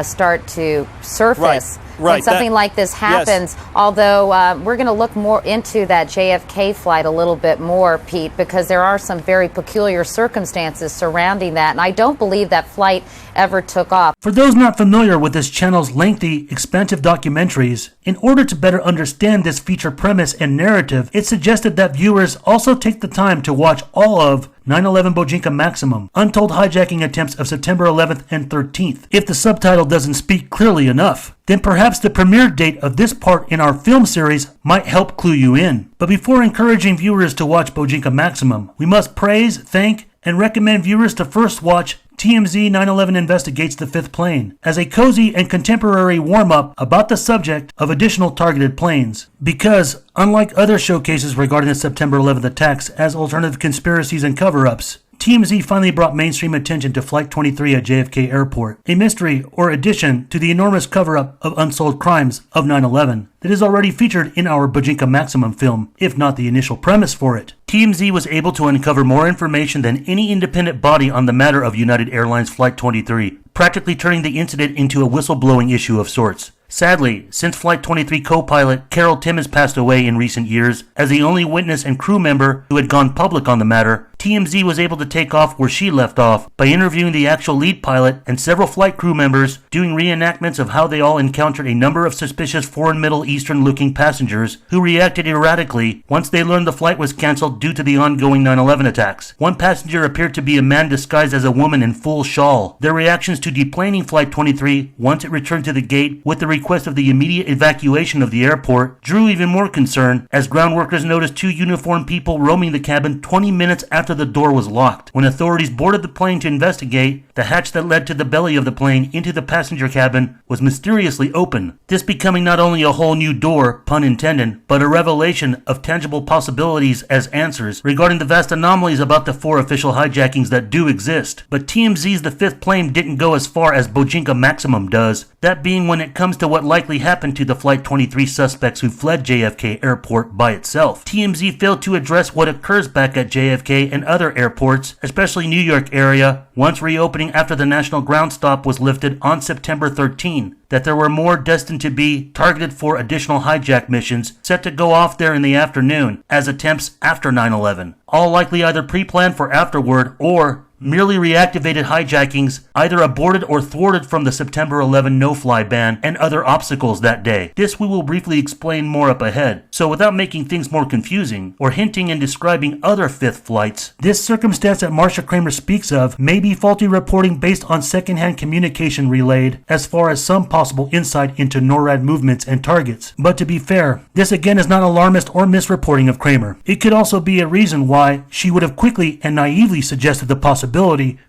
start to surface. when something like this happens. Yes. Although we're going to look more into that JFK flight a little bit more, Pete, because there are some very peculiar circumstances surrounding that, and I don't believe that flight ever took off. For those not familiar with this channel's lengthy, expansive documentaries, in order to better understand this feature premise and narrative, it's suggested that viewers also take the time to watch all of 9/11 Bojinka Maximum, Untold Hijacking Attempts of September 11th and 13th. If the subtitle doesn't speak clearly enough, then perhaps the premiere date of this part in our film series might help clue you in. But before encouraging viewers to watch Bojinka Maximum, we must praise, thank, and recommend viewers to first watch TMZ 9/11 Investigates the Fifth Plane as a cozy and contemporary warm-up about the subject of additional targeted planes. Because, unlike other showcases regarding the September 11th attacks as alternative conspiracies and cover-ups, TMZ finally brought mainstream attention to Flight 23 at JFK Airport, a mystery or addition to the enormous cover-up of unsolved crimes of 9/11 that is already featured in our Bojinka Maximum film, if not the initial premise for it. TMZ was able to uncover more information than any independent body on the matter of United Airlines Flight 23, practically turning the incident into a whistleblowing issue of sorts. Sadly, since Flight 23 co-pilot Carol Timmons passed away in recent years as the only witness and crew member who had gone public on the matter, TMZ was able to take off where she left off by interviewing the actual lead pilot and several flight crew members, doing reenactments of how they all encountered a number of suspicious foreign Middle Eastern-looking passengers who reacted erratically once they learned the flight was canceled due to the ongoing 9/11 attacks. One passenger appeared to be a man disguised as a woman in full shawl. Their reactions to deplaning Flight 23 once it returned to the gate with the request of the immediate evacuation of the airport drew even more concern as ground workers noticed two uniformed people roaming the cabin 20 minutes after the door was locked. When authorities boarded the plane to investigate, the hatch that led to the belly of the plane into the passenger cabin was mysteriously open, this becoming not only a whole new door, pun intended, but a revelation of tangible possibilities as answers regarding the vast anomalies about the 4 official hijackings that do exist. But TMZ's The Fifth Plane didn't go as far as Bojinka Maximum does, that being when it comes to what likely happened to the Flight 23 suspects who fled JFK Airport by itself. TMZ failed to address what occurs back at JFK and other airports, especially New York area, once reopening after the national ground stop was lifted on September 13, that there were more destined to be targeted for additional hijack missions set to go off there in the afternoon as attempts after 9/11, all likely either pre-planned for afterward or merely reactivated hijackings either aborted or thwarted from the September 11 no-fly ban and other obstacles that day. This we will briefly explain more up ahead. So without making things more confusing or hinting and describing other fifth flights, this circumstance that Marcia Kramers speaks of may be faulty reporting based on secondhand communication relayed as far as some possible insight into NORAD movements and targets. But to be fair, this again is not alarmist or misreporting of Kramer. It could also be a reason why she would have quickly and naively suggested the possibility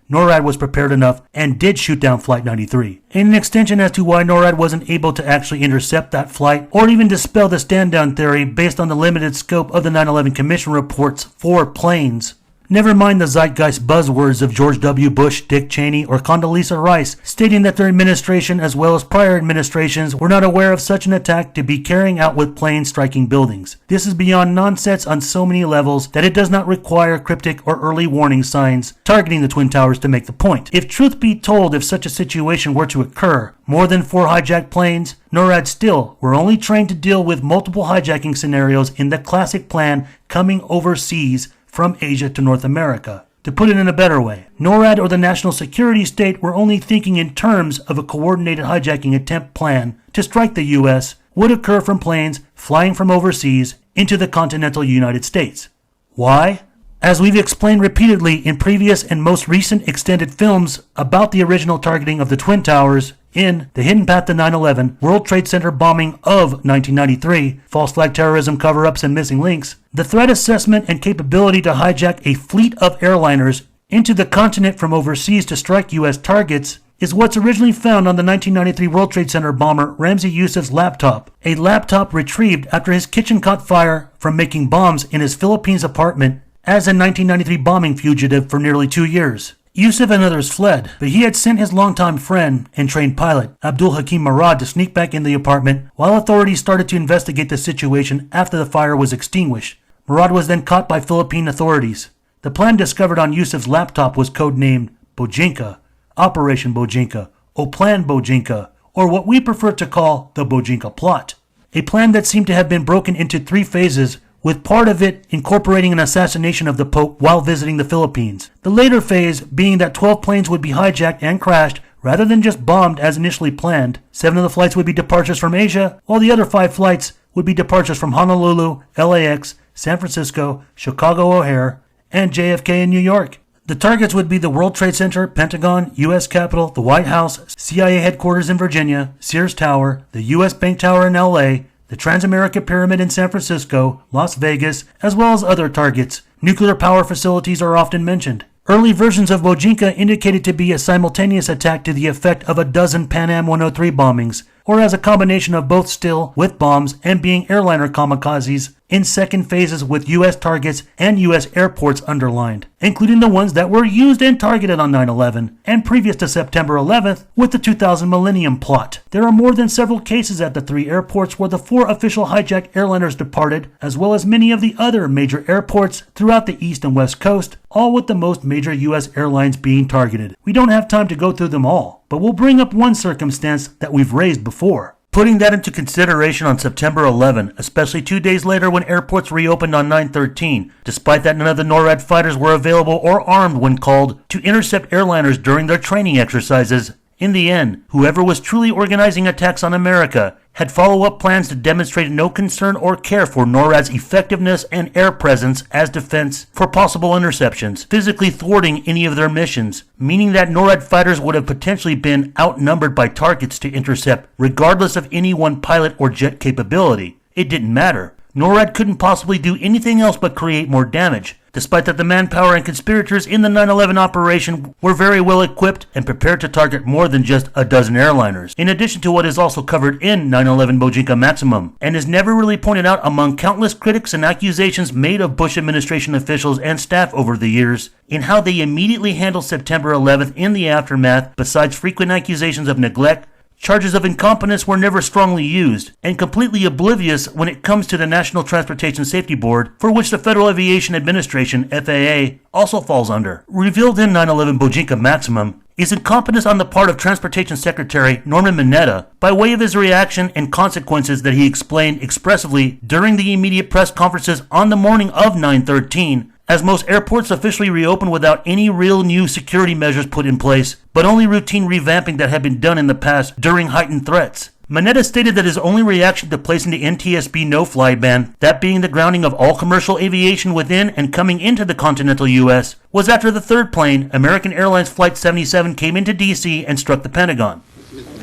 NORAD was prepared enough and did shoot down Flight 93. And an extension as to why NORAD wasn't able to actually intercept that flight or even dispel the stand-down theory based on the limited scope of the 9/11 Commission reports for planes. Never mind the zeitgeist buzzwords of George W. Bush, Dick Cheney, or Condoleezza Rice stating that their administration as well as prior administrations were not aware of such an attack to be carrying out with planes striking buildings. This is beyond nonsense on so many levels that it does not require cryptic or early warning signs targeting the Twin Towers to make the point. If truth be told, if such a situation were to occur, more than 4 hijacked planes, NORAD still were only trained to deal with multiple hijacking scenarios in the classic plan coming overseas from Asia to North America. To put it in a better way, NORAD or the national security state were only thinking in terms of a coordinated hijacking attempt plan to strike the U.S. would occur from planes flying from overseas into the continental United States. Why? As we've explained repeatedly in previous and most recent extended films about the original targeting of the Twin Towers, in The Hidden Path to 9/11, World Trade Center bombing of 1993, false flag terrorism cover-ups and missing links, the threat assessment and capability to hijack a fleet of airliners into the continent from overseas to strike U.S. targets is what's originally found on the 1993 World Trade Center bomber Ramzi Yousef's laptop, a laptop retrieved after his kitchen caught fire from making bombs in his Philippines apartment as a 1993 bombing fugitive for nearly 2 years. Yousef and others fled, but he had sent his longtime friend and trained pilot, Abdul Hakim Marad, to sneak back in the apartment while authorities started to investigate the situation after the fire was extinguished. Marad was then caught by Philippine authorities. The plan discovered on Yousef's laptop was codenamed Bojinka, Operation Bojinka, or Plan Bojinka, or what we prefer to call the Bojinka plot. A plan that seemed to have been broken into 3 phases, with part of it incorporating an assassination of the Pope while visiting the Philippines. The later phase being that 12 planes would be hijacked and crashed rather than just bombed as initially planned. 7 of the flights would be departures from Asia, while the other 5 flights would be departures from Honolulu, LAX, San Francisco, Chicago O'Hare, and JFK in New York. The targets would be the World Trade Center, Pentagon, U.S. Capitol, the White House, CIA headquarters in Virginia, Sears Tower, the U.S. Bank Tower in L.A., the Transamerica Pyramid in San Francisco, Las Vegas, as well as other targets. Nuclear power facilities are often mentioned. Early versions of Bojinka indicated to be a simultaneous attack to the effect of a dozen Pan Am 103 bombings, or as a combination of both still with bombs and being airliner kamikazes in second phases with U.S. targets and U.S. airports underlined, including the ones that were used and targeted on 9/11 and previous to September 11th with the 2000 Millennium Plot. There are more than several cases at the 3 airports where the 4 official hijacked airliners departed, as well as many of the other major airports throughout the East and West Coast, all with the most major U.S. airlines being targeted. We don't have time to go through them all, but we'll bring up one circumstance that we've raised before. Putting that into consideration on September 11, especially 2 days later when airports reopened on 9/13, despite that none of the NORAD fighters were available or armed when called to intercept airliners during their training exercises, in the end, whoever was truly organizing attacks on America had follow-up plans to demonstrate no concern or care for NORAD's effectiveness and air presence as defense for possible interceptions, physically thwarting any of their missions, meaning that NORAD fighters would have potentially been outnumbered by targets to intercept, regardless of any one pilot or jet capability. It didn't matter. NORAD couldn't possibly do anything else but create more damage, despite that the manpower and conspirators in the 9/11 operation were very well equipped and prepared to target more than just a dozen airliners, in addition to what is also covered in 9/11 Bojinka Maximum, and is never really pointed out among countless critics and accusations made of Bush administration officials and staff over the years, in how they immediately handled September 11th in the aftermath. Besides frequent accusations of neglect, charges of incompetence were never strongly used, and completely oblivious when it comes to the National Transportation Safety Board, for which the Federal Aviation Administration, FAA, also falls under. Revealed in 9/11 Bojinka Maximum is incompetence on the part of Transportation Secretary Norman Minetta by way of his reaction and consequences that he explained expressively during the immediate press conferences on the morning of 9/13, as most airports officially reopened without any real new security measures put in place, but only routine revamping that had been done in the past during heightened threats. Minetta stated that his only reaction to placing the NTSB no-fly ban, that being the grounding of all commercial aviation within and coming into the continental U.S., was after the 3rd plane, American Airlines Flight 77, came into D.C. and struck the Pentagon.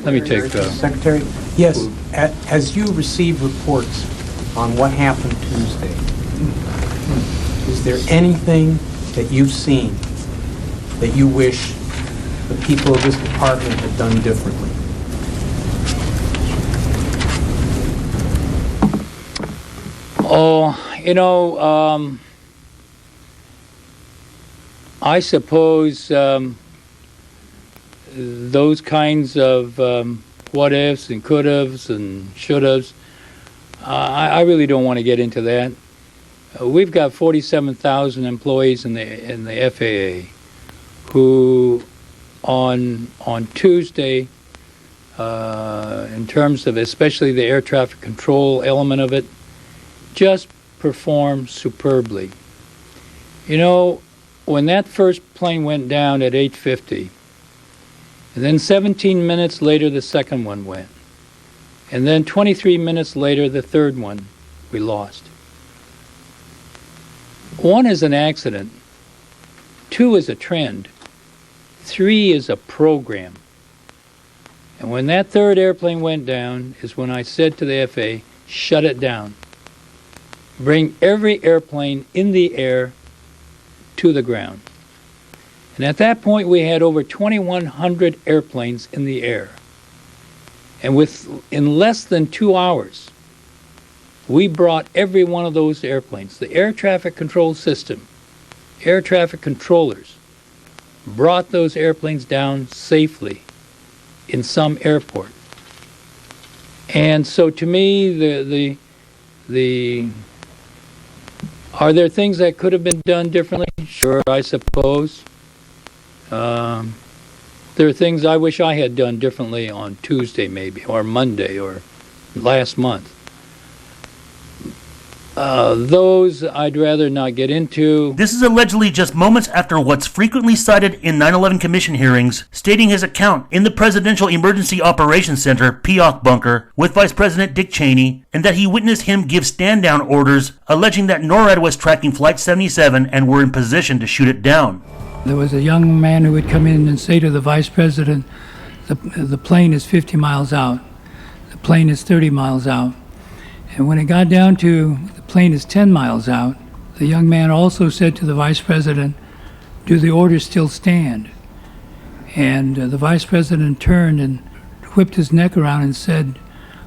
Let me take Secretary, yes, as you receive reports on what happened Tuesday, is there anything that you've seen that you wish the people of this department had done differently? Oh, I suppose those kinds of what ifs and could haves and should haves, I really don't want to get into that. We've got 47,000 employees in the FAA who on Tuesday, in terms of especially the air traffic control element of it, just performed superbly. When that first plane went down at 8:50, and then 17 minutes later the second one went, and then 23 minutes later the third one we lost. 1 is an accident, 2 is a trend, 3 is a program. And when that third airplane went down is when I said to the FAA, shut it down. Bring every airplane in the air to the ground. And at that point we had over 2,100 airplanes in the air. And in less than 2 hours, we brought every one of those airplanes, the air traffic control system, air traffic controllers, brought those airplanes down safely in some airport. And so to me, are there things that could have been done differently? Sure, I suppose. There are things I wish I had done differently on Tuesday maybe, or Monday, or last month. Those I'd rather not get into. This is allegedly just moments after what's frequently cited in 9/11 Commission hearings, stating his account in the Presidential Emergency Operations Center, POC bunker, with Vice President Dick Cheney, and that he witnessed him give stand-down orders, alleging that NORAD was tracking Flight 77 and were in position to shoot it down. There was a young man who would come in and say to the Vice President, the plane is 50 miles out, the plane is 30 miles out. And when it got down to the plane is 10 miles out, the young man also said to the Vice President, do the orders still stand? And the Vice President turned and whipped his neck around and said,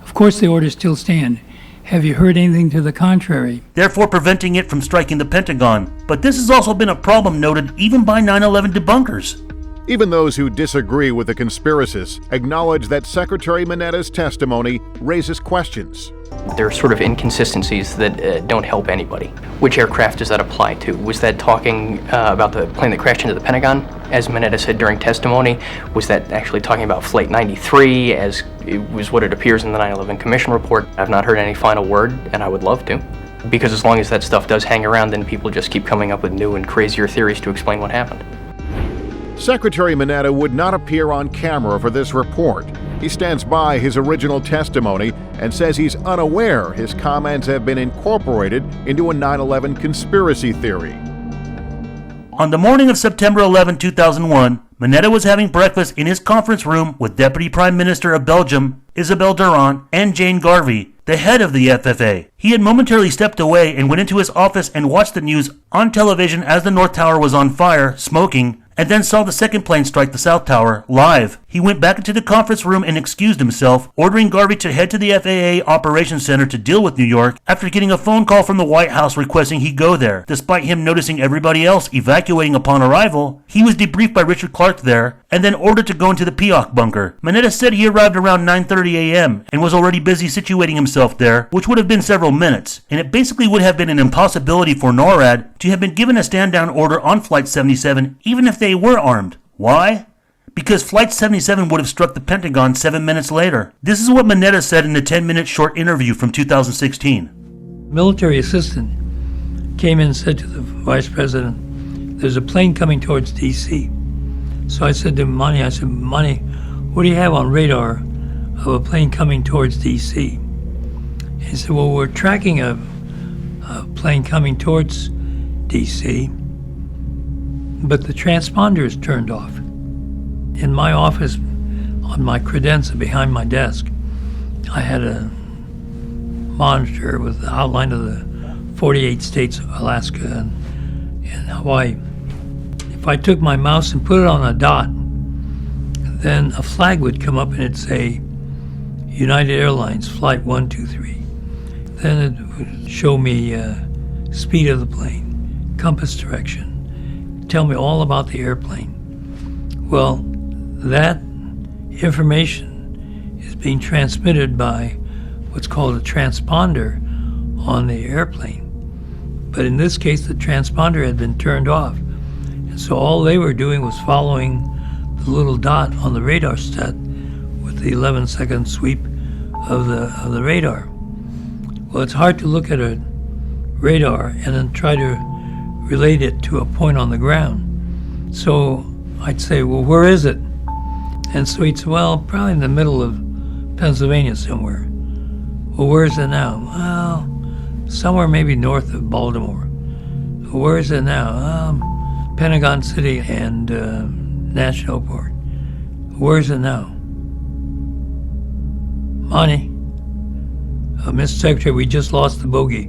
of course the orders still stand. Have you heard anything to the contrary? Therefore preventing it from striking the Pentagon. But this has also been a problem noted even by 9/11 debunkers. Even those who disagree with the conspiracists acknowledge that Secretary Minetta's testimony raises questions. There are sort of inconsistencies that don't help anybody. Which aircraft does that apply to? Was that talking about the plane that crashed into the Pentagon, as Minetta said during testimony? Was that actually talking about Flight 93, as it was what it appears in the 9/11 Commission report? I've not heard any final word, and I would love to. Because as long as that stuff does hang around, then people just keep coming up with new and crazier theories to explain what happened. Secretary Minetta would not appear on camera for this report. He stands by his original testimony and says he's unaware his comments have been incorporated into a 9/11 conspiracy theory. On the morning of September 11, 2001, Minetta was having breakfast in his conference room with Deputy Prime Minister of Belgium, Isabel Durand, and Jane Garvey, the head of the FFA. He had momentarily stepped away and went into his office and watched the news on television as the North Tower was on fire, smoking, and then saw the second plane strike the South Tower live. He went back into the conference room and excused himself, ordering Garvey to head to the FAA Operations Center to deal with New York after getting a phone call from the White House requesting he go there. Despite him noticing everybody else evacuating upon arrival, he was debriefed by Richard Clark there and then ordered to go into the POC bunker. Minetta said he arrived around 9:30 a.m. and was already busy situating himself there, which would have been several minutes, and it basically would have been an impossibility for NORAD to have been given a stand-down order on Flight 77 even if they were armed. Why? Because Flight 77 would have struck the Pentagon 7 minutes later. This is what Minetta said in a 10-minute short interview from 2016. Military assistant came in and said to the Vice President, there's a plane coming towards D.C. So I said to Monty, Monty, what do you have on radar of a plane coming towards D.C.? He said, well, we're tracking a plane coming towards D.C., but the transponder is turned off. In my office, on my credenza behind my desk, I had a monitor with the outline of the 48 states, Alaska and Hawaii. If I took my mouse and put it on a dot, then a flag would come up and it'd say, United Airlines, Flight 123. Then it would show me speed of the plane, compass direction, tell me all about the airplane. Well, that information is being transmitted by what's called a transponder on the airplane. But in this case, the transponder had been turned off. And so all they were doing was following the little dot on the radar set with the 11-second sweep of the radar. Well, it's hard to look at a radar and then try to relate it to a point on the ground. So I'd say, well, where is it? And so he'd say, well, probably in the middle of Pennsylvania somewhere. Well, where is it now? Well, somewhere maybe north of Baltimore. Well, where is it now? Pentagon City and National Port. Where is it now? Monty, Mr. Secretary, we just lost the bogey.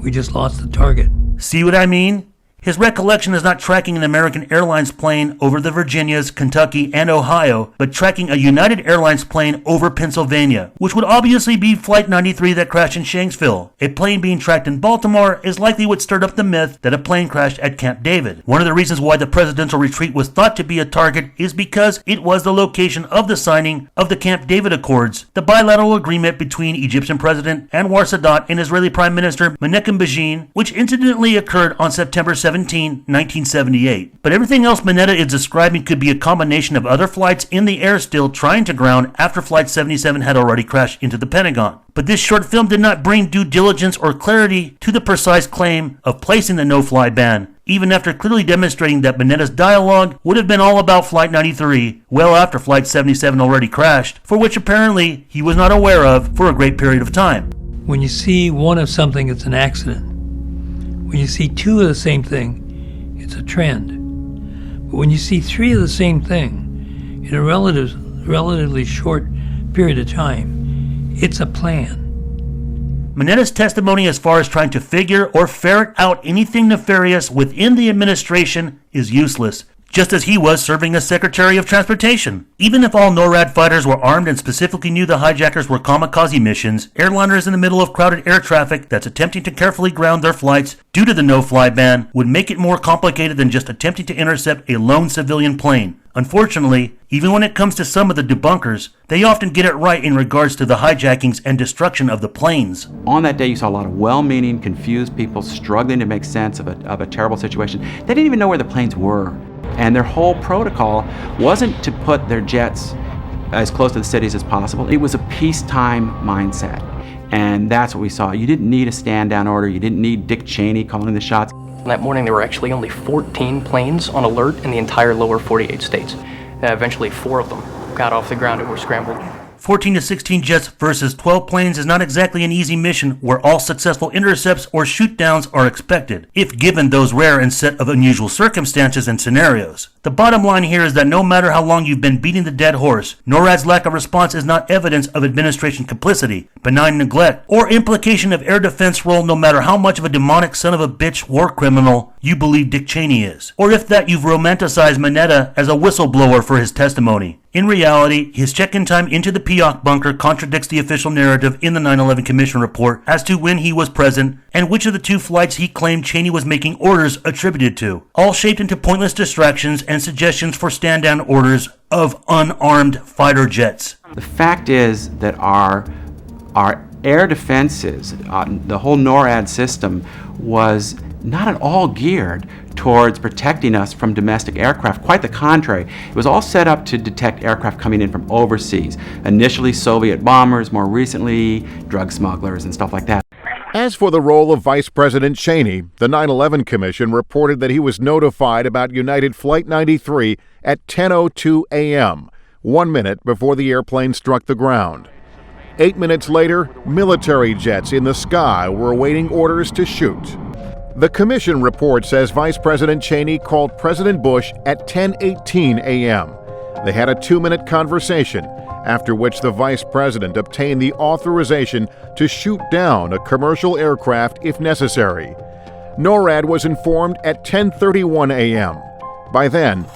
We just lost the target. See what I mean? His recollection is not tracking an American Airlines plane over the Virginias, Kentucky, and Ohio, but tracking a United Airlines plane over Pennsylvania, which would obviously be Flight 93 that crashed in Shanksville. A plane being tracked in Baltimore is likely what stirred up the myth that a plane crashed at Camp David. One of the reasons why the presidential retreat was thought to be a target is because it was the location of the signing of the Camp David Accords, the bilateral agreement between Egyptian President Anwar Sadat and Israeli Prime Minister Menachem Begin, which incidentally occurred on September 7, 17, 1978. But everything else Minetta is describing could be a combination of other flights in the air still trying to ground after Flight 77 had already crashed into the Pentagon. But this short film did not bring due diligence or clarity to the precise claim of placing the no-fly ban, even after clearly demonstrating that Minetta's dialogue would have been all about Flight 93 well after Flight 77 already crashed, for which apparently he was not aware of for a great period of time. When you see one of something, it's an accident. When you see two of the same thing, it's a trend. But when you see three of the same thing in a relatively short period of time, it's a plan. Minetta's testimony as far as trying to figure or ferret out anything nefarious within the administration is useless, just as he was serving as Secretary of Transportation. Even if all NORAD fighters were armed and specifically knew the hijackers were kamikaze missions, airliners in the middle of crowded air traffic that's attempting to carefully ground their flights due to the no-fly ban would make it more complicated than just attempting to intercept a lone civilian plane. Unfortunately, even when it comes to some of the debunkers, they often get it right in regards to the hijackings and destruction of the planes. On that day, you saw a lot of well-meaning, confused people struggling to make sense of a terrible situation. They didn't even know where the planes were. And their whole protocol wasn't to put their jets as close to the cities as possible. It was a peacetime mindset. And that's what we saw. You didn't need a stand-down order. You didn't need Dick Cheney calling the shots. That morning, there were actually only 14 planes on alert in the entire lower 48 states. Eventually, 4 of them got off the ground and were scrambled. 14 to 16 jets versus 12 planes is not exactly an easy mission where all successful intercepts or shoot-downs are expected, if given those rare and set of unusual circumstances and scenarios. The bottom line here is that no matter how long you've been beating the dead horse, NORAD's lack of response is not evidence of administration complicity, benign neglect, or implication of air defense role no matter how much of a demonic son of a bitch war criminal you believe Dick Cheney is, or if that you've romanticized Minetta as a whistleblower for his testimony. In reality, his check-in time into the P.O.C. bunker contradicts the official narrative in the 9/11 Commission report as to when he was present and which of the 2 flights he claimed Cheney was making orders attributed to, all shaped into pointless distractions and suggestions for stand-down orders of unarmed fighter jets. The fact is that our air defenses, the whole NORAD system, was not at all geared towards protecting us from domestic aircraft. Quite the contrary. It was all set up to detect aircraft coming in from overseas. Initially Soviet bombers, more recently drug smugglers and stuff like that. As for the role of Vice President Cheney, the 9/11 Commission reported that he was notified about United Flight 93 at 10:02 a.m., 1 minute before the airplane struck the ground. 8 minutes later, military jets in the sky were awaiting orders to shoot. The commission report says Vice President Cheney called President Bush at 10:18 a.m. They had a 2-minute conversation, after which the vice president obtained the authorization to shoot down a commercial aircraft if necessary. NORAD was informed at 10:31 a.m. By then,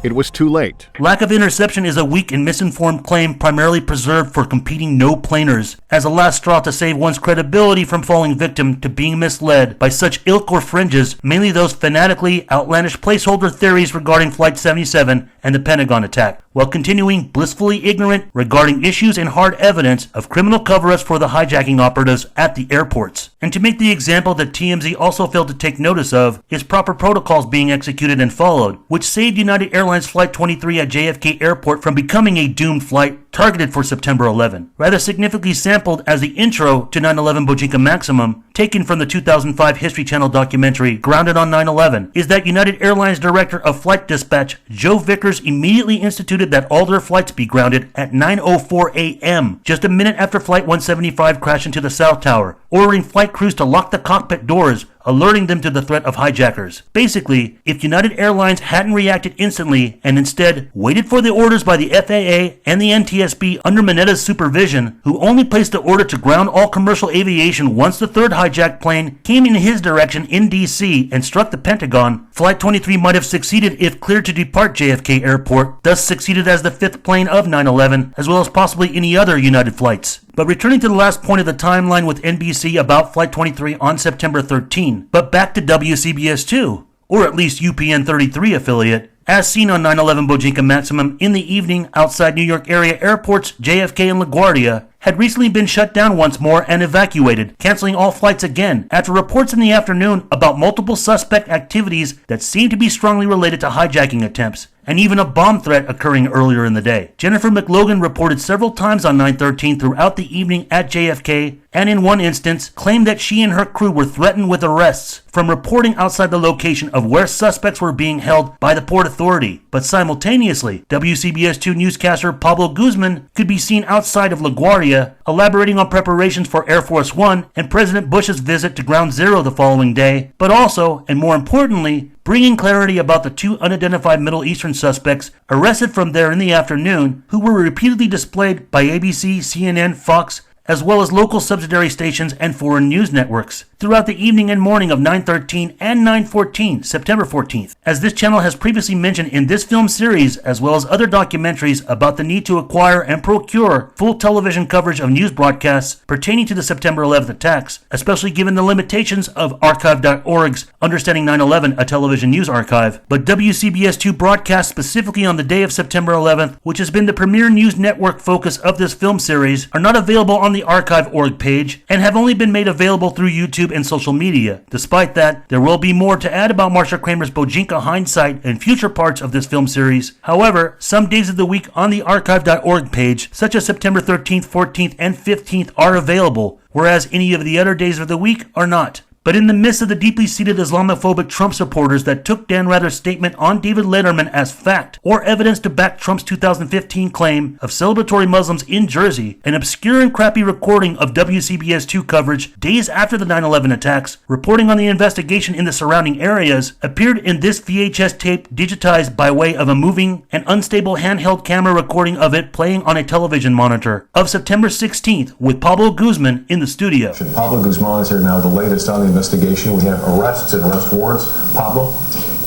it was too late. Lack of interception is a weak and misinformed claim primarily preserved for competing no-planers as a last straw to save one's credibility from falling victim to being misled by such ilk or fringes, mainly those fanatically outlandish placeholder theories regarding Flight 77 and the Pentagon attack, while continuing blissfully ignorant regarding issues and hard evidence of criminal cover-ups for the hijacking operatives at the airports. And to make the example that TMZ also failed to take notice of is proper protocols being executed and followed, which saved United Airlines Flight 23 at JFK Airport from becoming a doomed flight targeted for September 11. Rather significantly sampled as the intro to 9/11 Bojinka Maximum, taken from the 2005 History Channel documentary Grounded on 9/11, is that United Airlines Director of Flight Dispatch Joe Vickers immediately instituted that all their flights be grounded at 9:04 a.m., just a minute after Flight 175 crashed into the South Tower, ordering flight crews to lock the cockpit doors, alerting them to the threat of hijackers. Basically, if United Airlines hadn't reacted instantly and instead waited for the orders by the FAA and the NTSB under Minetta's supervision, who only placed the order to ground all commercial aviation once the third hijacked plane came in his direction in D.C. and struck the Pentagon, Flight 23 might have succeeded if cleared to depart JFK Airport, thus succeeded as the 5th plane of 9/11, as well as possibly any other United flights. But returning to the last point of the timeline with NBC about Flight 23 on September 13, but back to WCBS 2, or at least UPN 33 affiliate, as seen on 9/11 Bojinka Maximum in the evening outside New York area airports JFK and LaGuardia, had recently been shut down once more and evacuated, canceling all flights again after reports in the afternoon about multiple suspect activities that seemed to be strongly related to hijacking attempts, and even a bomb threat occurring earlier in the day. Jennifer McLogan reported several times on 9/13 throughout the evening at JFK, and in one instance claimed that she and her crew were threatened with arrests from reporting outside the location of where suspects were being held by the Port Authority. But simultaneously, WCBS2 newscaster Pablo Guzman could be seen outside of LaGuardia elaborating on preparations for Air Force One and President Bush's visit to Ground Zero the following day, but also, and more importantly, bringing clarity about the two unidentified Middle Eastern suspects arrested from there in the afternoon, who were repeatedly displayed by ABC, CNN, Fox, as well as local subsidiary stations and foreign news networks, throughout the evening and morning of 9/13 and 9/14, September 14th. As this channel has previously mentioned in this film series, as well as other documentaries about the need to acquire and procure full television coverage of news broadcasts pertaining to the September 11th attacks, especially given the limitations of Archive.org's Understanding 9/11, a television news archive. But WCBS2 broadcasts specifically on the day of September 11th, which has been the premier news network focus of this film series, are not available on the Archive.org page and have only been made available through YouTube and social media. Despite that, there will be more to add about Marcia Kramers' Bojinka, Hindsight, and future parts of this film series. However, some days of the week on the Archive.org page, such as September 13th, 14th, and 15th, are available, whereas any of the other days of the week are not. But in the midst of the deeply seated Islamophobic Trump supporters that took Dan Rather's statement on David Letterman as fact or evidence to back Trump's 2015 claim of celebratory Muslims in Jersey, an obscure and crappy recording of WCBS2 coverage days after the 9/11 attacks, reporting on the investigation in the surrounding areas, appeared in this VHS tape digitized by way of a moving and unstable handheld camera recording of it playing on a television monitor of September 16th with Pablo Guzman in the studio. Pablo Guzman is here now, the latest on the investigation. We have arrests and arrest warrants. Pablo?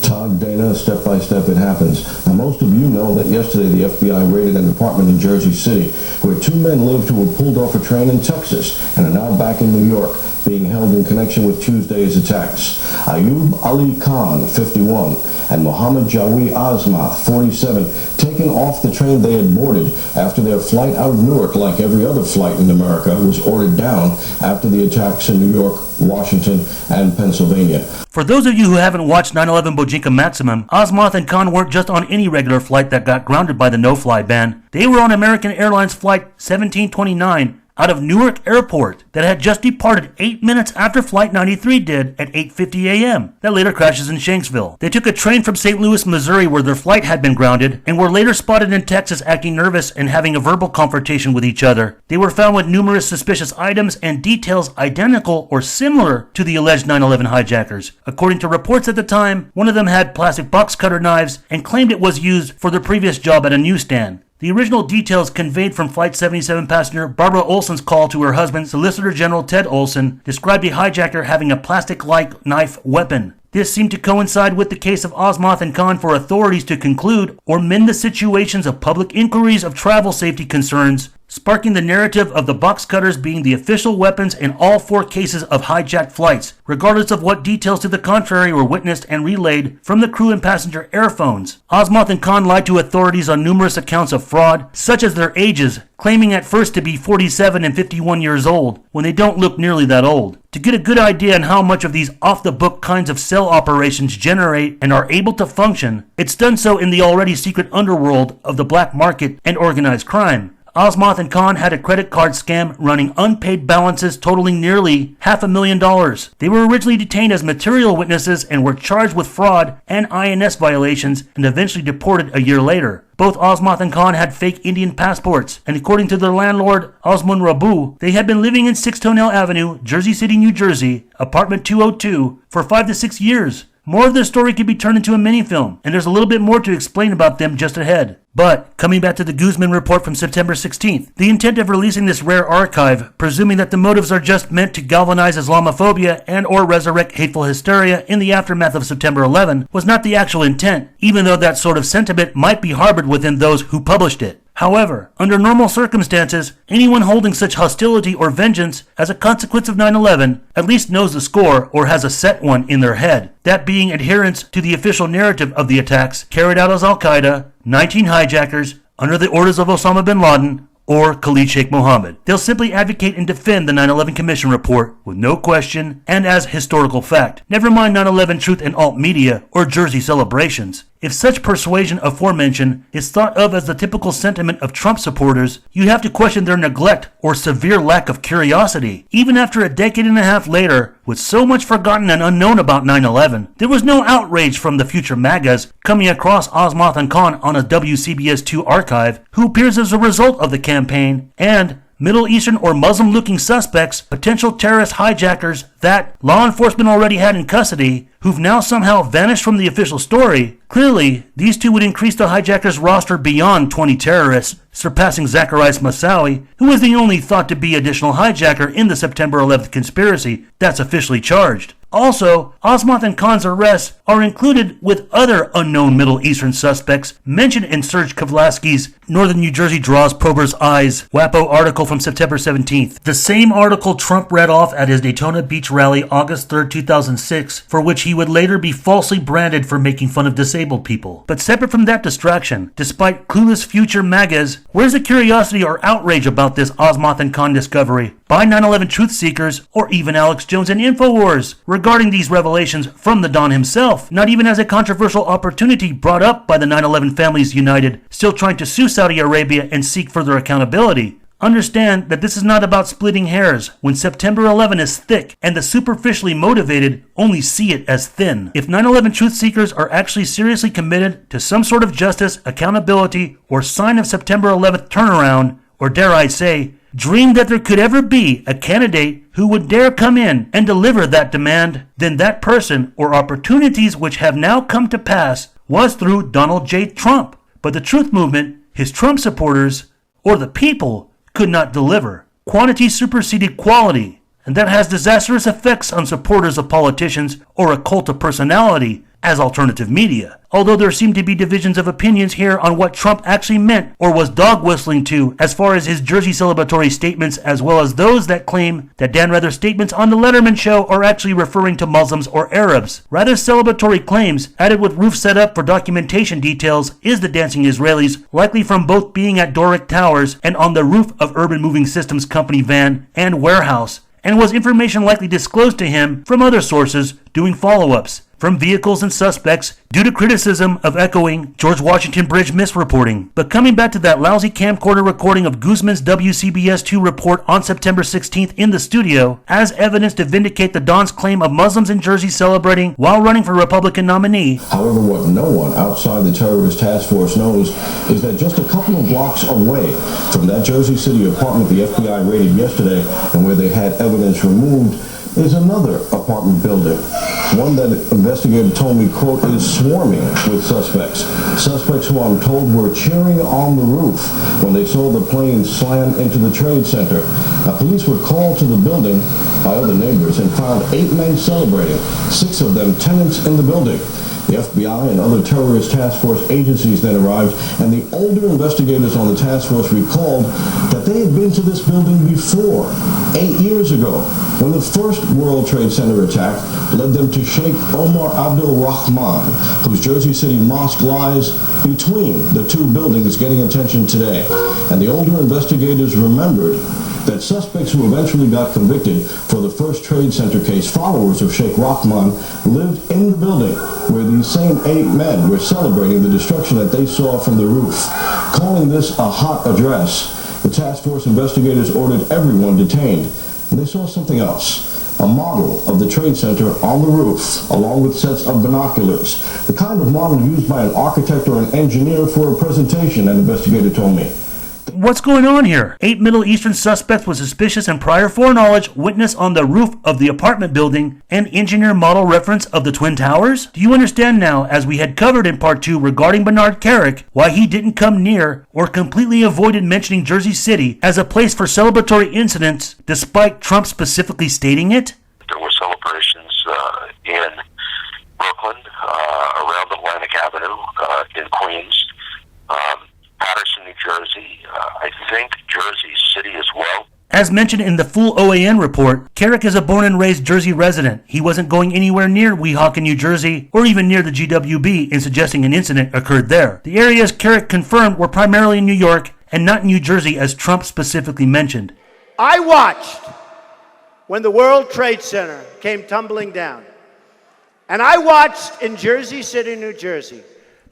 Todd, Dana, step by step it happens. Now, most of you know that yesterday the FBI raided an apartment in Jersey City where two men lived who were pulled off a train in Texas and are now back in New York, being held in connection with Tuesday's attacks. Ayub Ali Khan, 51, and Mohammed Jawi Azmath, 47, taken off the train they had boarded after their flight out of Newark, like every other flight in America, was ordered down after the attacks in New York, Washington, and Pennsylvania. For those of you who haven't watched 9/11 Bojinka Maximum, Azmath and Kahn weren't just on any regular flight that got grounded by the no-fly ban. They were on American Airlines Flight 1729 out of Newark Airport that had just departed 8 minutes after Flight 93 did at 8:50 a.m. That later crashes in Shanksville. They took a train from St. Louis, Missouri, where their flight had been grounded, and were later spotted in Texas acting nervous and having a verbal confrontation with each other. They were found with numerous suspicious items and details identical or similar to the alleged 9/11 hijackers. According to reports at the time, one of them had plastic box cutter knives and claimed it was used for their previous job at a newsstand. The original details conveyed from Flight 77 passenger Barbara Olson's call to her husband, Solicitor General Ted Olson, described the hijacker having a plastic-like knife weapon. This seemed to coincide with the case of Azmath and Kahn for authorities to conclude or mend the situations of public inquiries of travel safety concerns, sparking the narrative of the box cutters being the official weapons in all 4 cases of hijacked flights, regardless of what details to the contrary were witnessed and relayed from the crew and passenger airphones. Azmath and Kahn lied to authorities on numerous accounts of fraud, such as their ages, claiming at first to be 47 and 51 years old, when they don't look nearly that old. To get a good idea on how much of these off-the-book kinds of cell operations generate and are able to function, it's done so in the already secret underworld of the black market and organized crime. Azmath and Kahn had a credit card scam running unpaid balances totaling nearly $500,000. They were originally detained as material witnesses and were charged with fraud and INS violations and eventually deported a year later. Both Azmath and Kahn had fake Indian passports, and according to their landlord, Osman Rabu, they had been living in 6 Tonell Avenue, Jersey City, New Jersey, apartment 202, for 5 to 6 years. More of their story could be turned into a mini-film, and there's a little bit more to explain about them just ahead. But, coming back to the Guzman report from September 16th, the intent of releasing this rare archive, presuming that the motives are just meant to galvanize Islamophobia and or resurrect hateful hysteria in the aftermath of September 11, was not the actual intent, even though that sort of sentiment might be harbored within those who published it. However, under normal circumstances, anyone holding such hostility or vengeance as a consequence of 9/11 at least knows the score or has a set one in their head, that being adherence to the official narrative of the attacks carried out as Al-Qaeda, 19 hijackers, under the orders of Osama bin Laden, or Khalid Sheikh Mohammed. They'll simply advocate and defend the 9/11 Commission report with no question and as historical fact. Never mind 9/11 Truth and Alt Media or Jersey celebrations. If such persuasion aforementioned is thought of as the typical sentiment of Trump supporters, you have to question their neglect or severe lack of curiosity. Even after a decade and a half later, with so much forgotten and unknown about 9/11, there was no outrage from the future MAGAs coming across Azmath and Kahn on a WCBS2 archive, who appears as a result of the campaign, and Middle Eastern or Muslim-looking suspects, potential terrorist hijackers that law enforcement already had in custody, who've now somehow vanished from the official story. Clearly, these two would increase the hijackers' roster beyond 20 terrorists, surpassing Zacarias Moussaoui, who was the only thought to be additional hijacker in the September 11th conspiracy that's officially charged. Also, Azmath and Kahn's arrests are included with other unknown Middle Eastern suspects mentioned in Serge Kavlasky's Northern New Jersey Draws Prober's Eyes WAPO article from September 17th. The same article Trump read off at his Daytona Beach rally August 3, 2006, for which he would later be falsely branded for making fun of disabled people. But separate from that distraction, despite clueless future MAGAs, where's the curiosity or outrage about this Azmath and Kahn discovery by 9/11 truth seekers or even Alex Jones and InfoWars regarding these revelations from the Don himself, not even as a controversial opportunity brought up by the 9/11 Families United, still trying to sue Saudi Arabia and seek further accountability? Understand that this is not about splitting hairs when September 11 is thick and the superficially motivated only see it as thin. If 9/11 truth seekers are actually seriously committed to some sort of justice, accountability, or sign of September 11th turnaround, or dare I say, dream that there could ever be a candidate who would dare come in and deliver that demand, then that person or opportunities which have now come to pass was through Donald J. Trump. But the truth movement, his Trump supporters, or the people could not deliver. Quantity superseded quality, and that has disastrous effects on supporters of politicians or a cult of personality as alternative media. Although there seem to be divisions of opinions here on what Trump actually meant or was dog whistling to as far as his Jersey celebratory statements, as well as those that claim that Dan Rather's statements on the Letterman show are actually referring to Muslims or Arabs. Rather celebratory claims, added with roof set up for documentation details, is the dancing Israelis, likely from both being at Doric Towers and on the roof of Urban Moving Systems Company van and warehouse, and was information likely disclosed to him from other sources doing follow-ups from vehicles and suspects due to criticism of echoing George Washington Bridge misreporting. But coming back to that lousy camcorder recording of Guzman's WCBS2 report on September 16th in the studio, as evidence to vindicate the Don's claim of Muslims in Jersey celebrating while running for Republican nominee. However, what no one outside the terrorist task force knows is that just a couple of blocks away from that Jersey City apartment the FBI raided yesterday and where they had evidence removed is another apartment building, one that investigators told me, quote, is swarming with suspects. Suspects who I'm told were cheering on the roof when they saw the plane slam into the trade center. Now, police were called to the building by other neighbors and found 8 men celebrating, 6 of them tenants in the building. The FBI and other terrorist task force agencies then arrived, and the older investigators on the task force recalled that they had been to this building before, 8 years ago, when the first World Trade Center attack led them to Sheikh Omar Abdul Rahman, whose Jersey City mosque lies between the 2 buildings getting attention today. And the older investigators remembered that suspects who eventually got convicted for the first Trade Center case, followers of Sheikh Rahman, lived in the building where these same 8 men were celebrating the destruction that they saw from the roof. Calling this a hot address, the task force investigators ordered everyone detained. And they saw something else, a model of the Trade Center on the roof, along with sets of binoculars, the kind of model used by an architect or an engineer for a presentation, an investigator told me. What's going on here? 8 Middle Eastern suspects with suspicious and prior foreknowledge witness on the roof of the apartment building and engineer model reference of the Twin Towers? Do you understand now, as we had covered in part 2 regarding Bernard Kerik, why he didn't come near or completely avoided mentioning Jersey City as a place for celebratory incidents despite Trump specifically stating it? There were celebrations in Brooklyn, around Atlantic Avenue, in Queens, Patterson, New Jersey, I think Jersey City as well. As mentioned in the full OAN report, Kerik is a born and raised Jersey resident. He wasn't going anywhere near Weehawken, New Jersey, or even near the GWB in suggesting an incident occurred there. The areas Kerik confirmed were primarily in New York and not in New Jersey as Trump specifically mentioned. I watched when the World Trade Center came tumbling down. And I watched in Jersey City, New Jersey.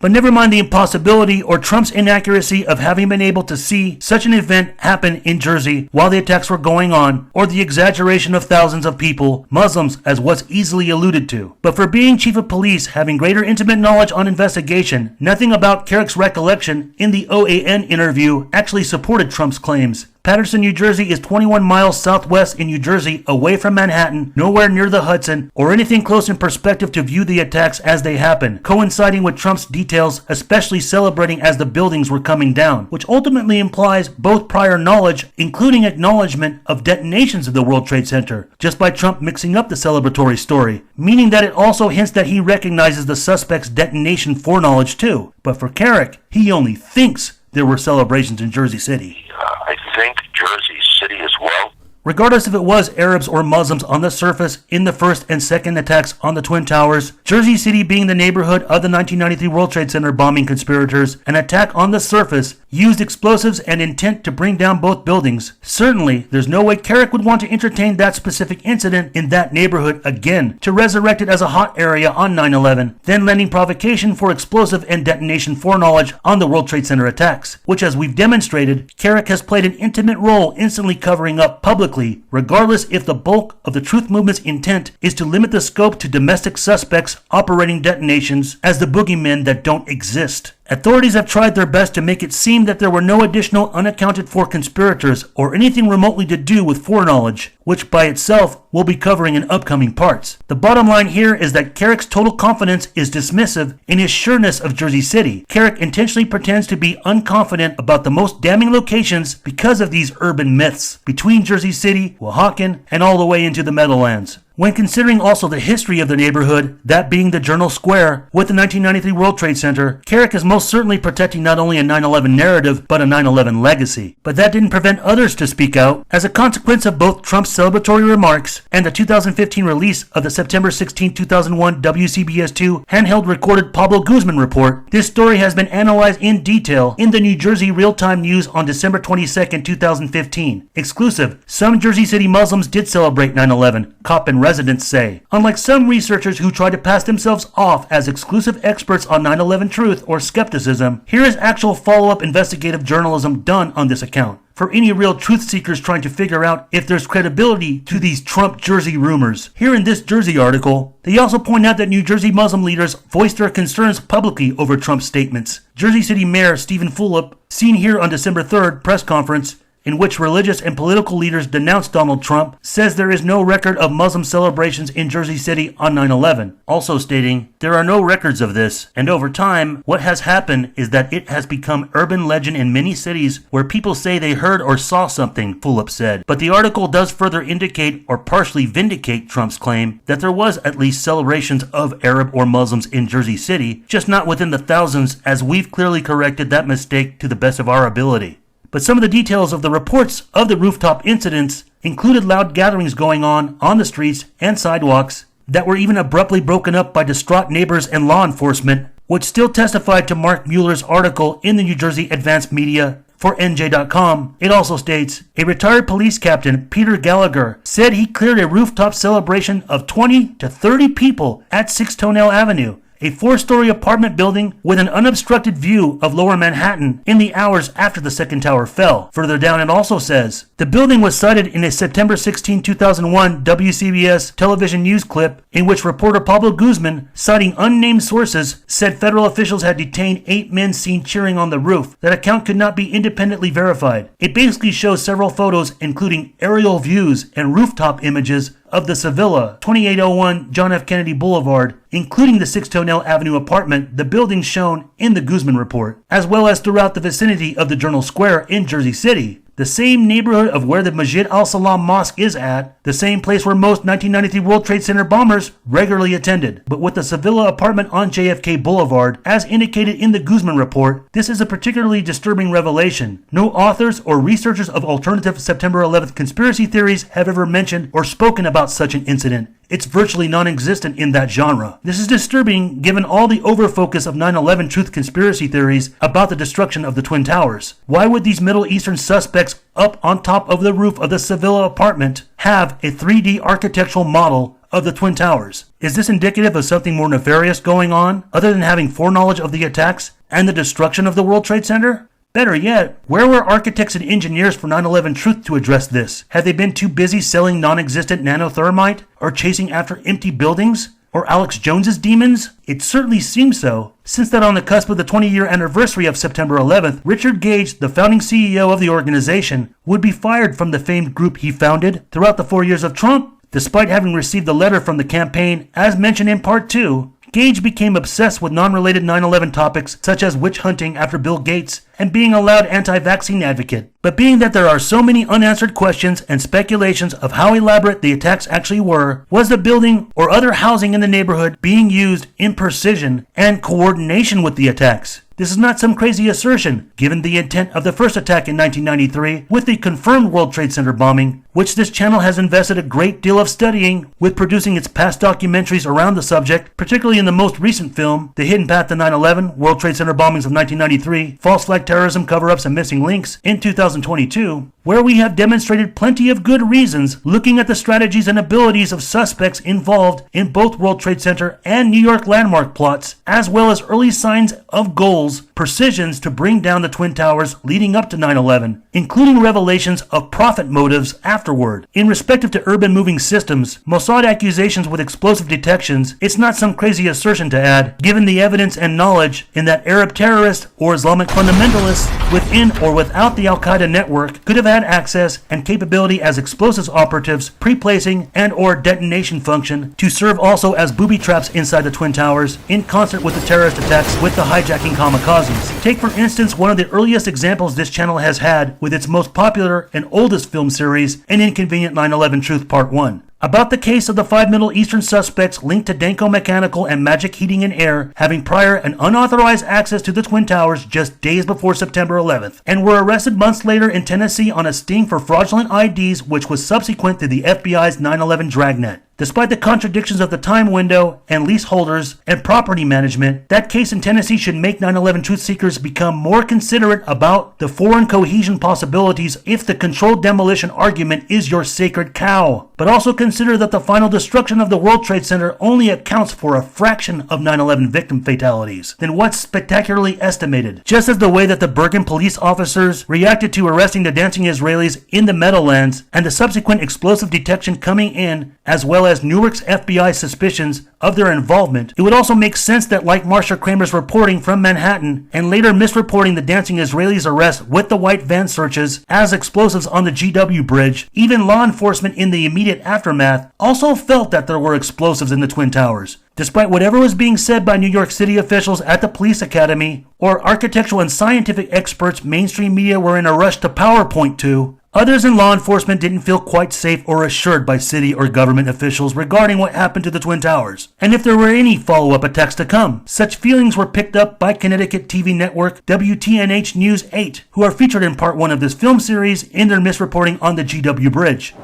But never mind the impossibility or Trump's inaccuracy of having been able to see such an event happen in Jersey while the attacks were going on, or the exaggeration of thousands of people, Muslims, as was easily alluded to. But for being chief of police, having greater intimate knowledge on investigation, nothing about Kerik's recollection in the OAN interview actually supported Trump's claims. Paterson, New Jersey is 21 miles southwest in New Jersey, away from Manhattan, nowhere near the Hudson, or anything close in perspective to view the attacks as they happened, coinciding with Trump's details, especially celebrating as the buildings were coming down, which ultimately implies both prior knowledge, including acknowledgement of detonations of the World Trade Center, just by Trump mixing up the celebratory story, meaning that it also hints that he recognizes the suspect's detonation foreknowledge too. But for Kerik, he only thinks there were celebrations in Jersey City. I think Jersey City as well. Regardless if it was Arabs or Muslims on the surface in the first and second attacks on the Twin Towers, Jersey City being the neighborhood of the 1993 World Trade Center bombing conspirators, an attack on the surface used explosives and intent to bring down both buildings. Certainly, there's no way Kerik would want to entertain that specific incident in that neighborhood again, to resurrect it as a hot area on 9/11, then lending provocation for explosive and detonation foreknowledge on the World Trade Center attacks, which, as we've demonstrated, Kerik has played an intimate role instantly covering up publicly, regardless if the bulk of the truth movement's intent is to limit the scope to domestic suspects operating detonations as the boogeymen that don't exist. Authorities have tried their best to make it seem that there were no additional unaccounted for conspirators or anything remotely to do with foreknowledge, which by itself we'll be covering in upcoming parts. The bottom line here is that Kerik's total confidence is dismissive in his sureness of Jersey City. Kerik intentionally pretends to be unconfident about the most damning locations because of these urban myths between Jersey City, Oaxacan, and all the way into the Meadowlands. When considering also the history of the neighborhood, that being the Journal Square with the 1993 World Trade Center, Kerik is most certainly protecting not only a 9/11 narrative, but a 9/11 legacy. But that didn't prevent others to speak out. As a consequence of both Trump's celebratory remarks and the 2015 release of the September 16, 2001 WCBS2 handheld recorded Pablo Guzman report, this story has been analyzed in detail in the New Jersey Real-Time News on December 22, 2015. Exclusive, some Jersey City Muslims did celebrate 9/11, cop and residents say. Unlike some researchers who try to pass themselves off as exclusive experts on 9/11 truth or skepticism, here is actual follow-up investigative journalism done on this account, for any real truth seekers trying to figure out if there's credibility to these Trump Jersey rumors. Here in this Jersey article, they also point out that New Jersey Muslim leaders voiced their concerns publicly over Trump's statements. Jersey City Mayor Stephen Fulop, seen here on December 3rd press conference, in which religious and political leaders denounced Donald Trump, says there is no record of Muslim celebrations in Jersey City on 9/11, also stating, there are no records of this, and over time, what has happened is that it has become urban legend in many cities where people say they heard or saw something, Fulop said. But the article does further indicate or partially vindicate Trump's claim that there was at least celebrations of Arab or Muslims in Jersey City, just not within the thousands, as we've clearly corrected that mistake to the best of our ability. But some of the details of the reports of the rooftop incidents included loud gatherings going on the streets and sidewalks that were even abruptly broken up by distraught neighbors and law enforcement, which still testified to Mark Mueller's article in the New Jersey Advanced Media for NJ.com. It also states, a retired police captain, Peter Gallagher, said he cleared a rooftop celebration of 20 to 30 people at 6 Tonell Avenue, a 4-story apartment building with an unobstructed view of lower Manhattan in the hours after the second tower fell. Further down it also says, the building was cited in a September 16, 2001 WCBS television news clip in which reporter Pablo Guzman, citing unnamed sources, said federal officials had detained 8 men seen cheering on the roof. That account could not be independently verified. It basically shows several photos including aerial views and rooftop images of the Sevilla, 2801 John F. Kennedy Boulevard, including the 6 Tonell Avenue apartment, the buildings shown in the Guzman report, as well as throughout the vicinity of the Journal Square in Jersey City, the same neighborhood of where the Masjid al-Salam Mosque is at, the same place where most 1993 World Trade Center bombers regularly attended. But with the Sevilla apartment on JFK Boulevard, as indicated in the Guzman report, this is a particularly disturbing revelation. No authors or researchers of alternative September 11th conspiracy theories have ever mentioned or spoken about such an incident. it's virtually non-existent in that genre. This is disturbing given all the overfocus of 9/11 truth conspiracy theories about the destruction of the Twin Towers. Why would these Middle Eastern suspects up on top of the roof of the Sevilla apartment have a 3D architectural model of the Twin Towers? Is this indicative of something more nefarious going on, other than having foreknowledge of the attacks and the destruction of the World Trade Center? Better yet, where were architects and engineers for 9/11 truth to address this? Had they been too busy selling non-existent nanothermite, or chasing after empty buildings, or Alex Jones's demons? It certainly seems so, since that on the cusp of the 20-year anniversary of September 11th, Richard Gage, the founding CEO of the organization, would be fired from the famed group he founded throughout the 4 years of Trump. Despite having received the letter from the campaign, as mentioned in Part 2, Gage became obsessed with non-related 9/11 topics such as witch hunting after Bill Gates and being a loud anti-vaccine advocate. But being that there are so many unanswered questions and speculations of how elaborate the attacks actually were, was the building or other housing in the neighborhood being used in precision and coordination with the attacks? This is not some crazy assertion, given the intent of the first attack in 1993 with the confirmed World Trade Center bombing, which this channel has invested a great deal of studying with producing its past documentaries around the subject, particularly in the most recent film, The Hidden Path to 9/11, World Trade Center Bombings of 1993, False Flag Terrorism Cover-Ups and Missing Links in 2022, where we have demonstrated plenty of good reasons looking at the strategies and abilities of suspects involved in both World Trade Center and New York landmark plots, as well as early signs of goals, precisions to bring down the Twin Towers leading up to 9/11, including revelations of profit motives afterward. In respect to urban moving systems, Mossad accusations with explosive detections, it's not some crazy assertion to add, given the evidence and knowledge in that Arab terrorists or Islamic fundamentalists within or without the Al-Qaeda network could have had access and capability as explosives operatives, pre-placing and or detonation function to serve also as booby traps inside the Twin Towers in concert with the terrorist attacks with the hijacking kamikazes. Take for instance one of the earliest examples this channel has had with its most popular and oldest film series, An Inconvenient 9/11 Truth Part 1. About the case of the 5 Middle Eastern suspects linked to Danco Mechanical and Magic Heating and Air having prior and unauthorized access to the Twin Towers just days before September 11th, and were arrested months later in Tennessee on a sting for fraudulent IDs, which was subsequent to the FBI's 9/11 dragnet. Despite the contradictions of the time window and leaseholders and property management, that case in Tennessee should make 9/11 truth seekers become more considerate about the foreign cohesion possibilities if the controlled demolition argument is your sacred cow. But also consider that the final destruction of the World Trade Center only accounts for a fraction of 9/11 victim fatalities than what's spectacularly estimated. Just as the way that the Bergen police officers reacted to arresting the dancing Israelis in the Meadowlands and the subsequent explosive detection coming in, as well as Newark's FBI suspicions of their involvement, it would also make sense that, like Marcia Kramers reporting from Manhattan and later misreporting the dancing Israelis' arrest with the white van searches as explosives on the GW Bridge, even law enforcement in the immediate aftermath also felt that there were explosives in the Twin Towers. Despite whatever was being said by New York City officials at the police academy or architectural and scientific experts mainstream media were in a rush to PowerPoint to, others in law enforcement didn't feel quite safe or assured by city or government officials regarding what happened to the Twin Towers, and if there were any follow-up attacks to come. Such feelings were picked up by Connecticut TV network WTNH News 8, who are featured in Part 1 of this film series in their misreporting on the GW Bridge.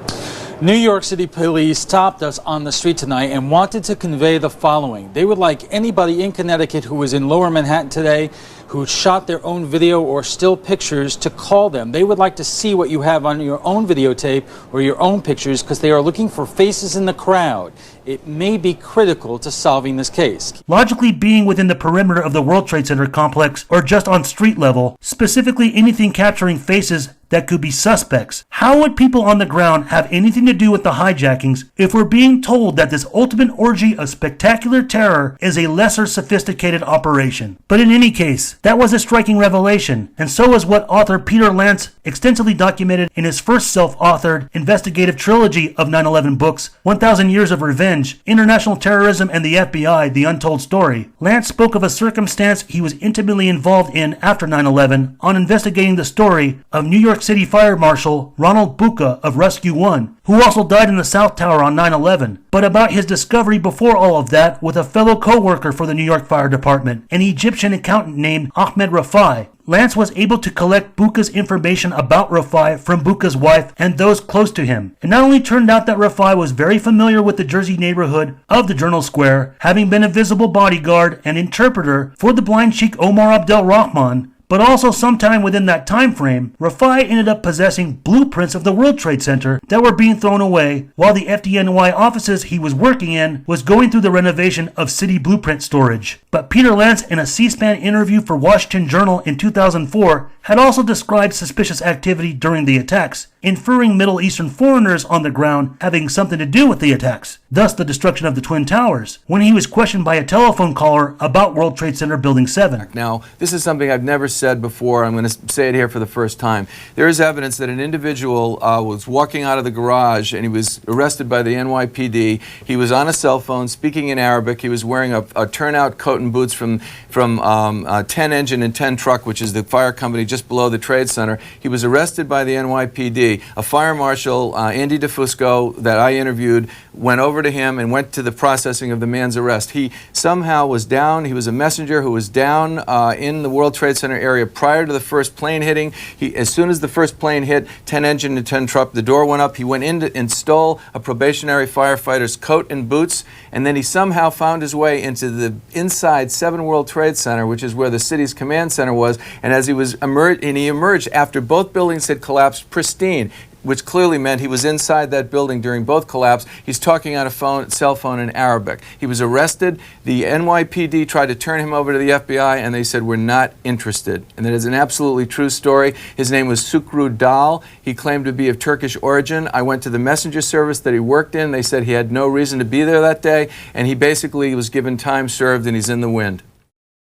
New York City police stopped us on the street tonight and wanted to convey the following. They would like anybody in Connecticut who was in Lower Manhattan today who shot their own video or still pictures to call them. They would like to see what you have on your own videotape or your own pictures because they are looking for faces in the crowd. It may be critical to solving this case. Logically being within the perimeter of the World Trade Center complex or just on street level, specifically anything capturing faces that could be suspects. How would people on the ground have anything to do with the hijackings if we're being told that this ultimate orgy of spectacular terror is a lesser sophisticated operation? But in any case, that was a striking revelation, and so is what author Peter Lance extensively documented in his first self-authored investigative trilogy of 9/11 books, 1,000 Years of Revenge, International Terrorism and the FBI, The Untold Story. Lance spoke of a circumstance he was intimately involved in after 9/11 on investigating the story of New York City Fire Marshal Ronald Bucca of Rescue 1, who also died in the South Tower on 9/11, but about his discovery before all of that with a fellow co-worker for the New York Fire Department, an Egyptian accountant named Ahmed Rafai. Lance was able to collect Buka's information about Rafai from Buka's wife and those close to him. It not only turned out that Rafai was very familiar with the Jersey neighborhood of the Journal Square, having been a visible bodyguard and interpreter for the blind Sheikh Omar Abdel Rahman, but also sometime within that time frame, Rafai ended up possessing blueprints of the World Trade Center that were being thrown away while the FDNY offices he was working in was going through the renovation of city blueprint storage. But Peter Lance, in a C-SPAN interview for Washington Journal in 2004, had also described suspicious activity during the attacks, inferring Middle Eastern foreigners on the ground having something to do with the attacks, thus the destruction of the Twin Towers, when he was questioned by a telephone caller about World Trade Center Building 7. Now, this is something I've never said before. I'm going to say it here for the first time. There is evidence that an individual was walking out of the garage and he was arrested by the NYPD. He was on a cell phone speaking in Arabic. He was wearing a turnout coat and boots from 10 Engine and 10 Truck, which is the fire company just below the Trade Center. He was arrested by the NYPD. A fire marshal, Andy DeFusco, that I interviewed, went over to him and went to the processing of the man's arrest. He somehow was down. He was a messenger who was down in the World Trade Center area prior to the first plane hitting. As soon as the first plane hit, 10 Engine and 10 Truck, the door went up. He went in and stole a probationary firefighter's coat and boots, and then he somehow found his way into the inside 7 World Trade Center, which is where the city's command center was, and as he was he emerged after both buildings had collapsed pristine, which clearly meant he was inside that building during both collapse. He's talking on a cell phone in Arabic. He was arrested. The NYPD tried to turn him over to the FBI, and they said, we're not interested. And that is an absolutely true story. His name was Sukru Dal. He claimed to be of Turkish origin. I went to the messenger service that he worked in. They said he had no reason to be there that day, and he basically was given time served, and he's in the wind.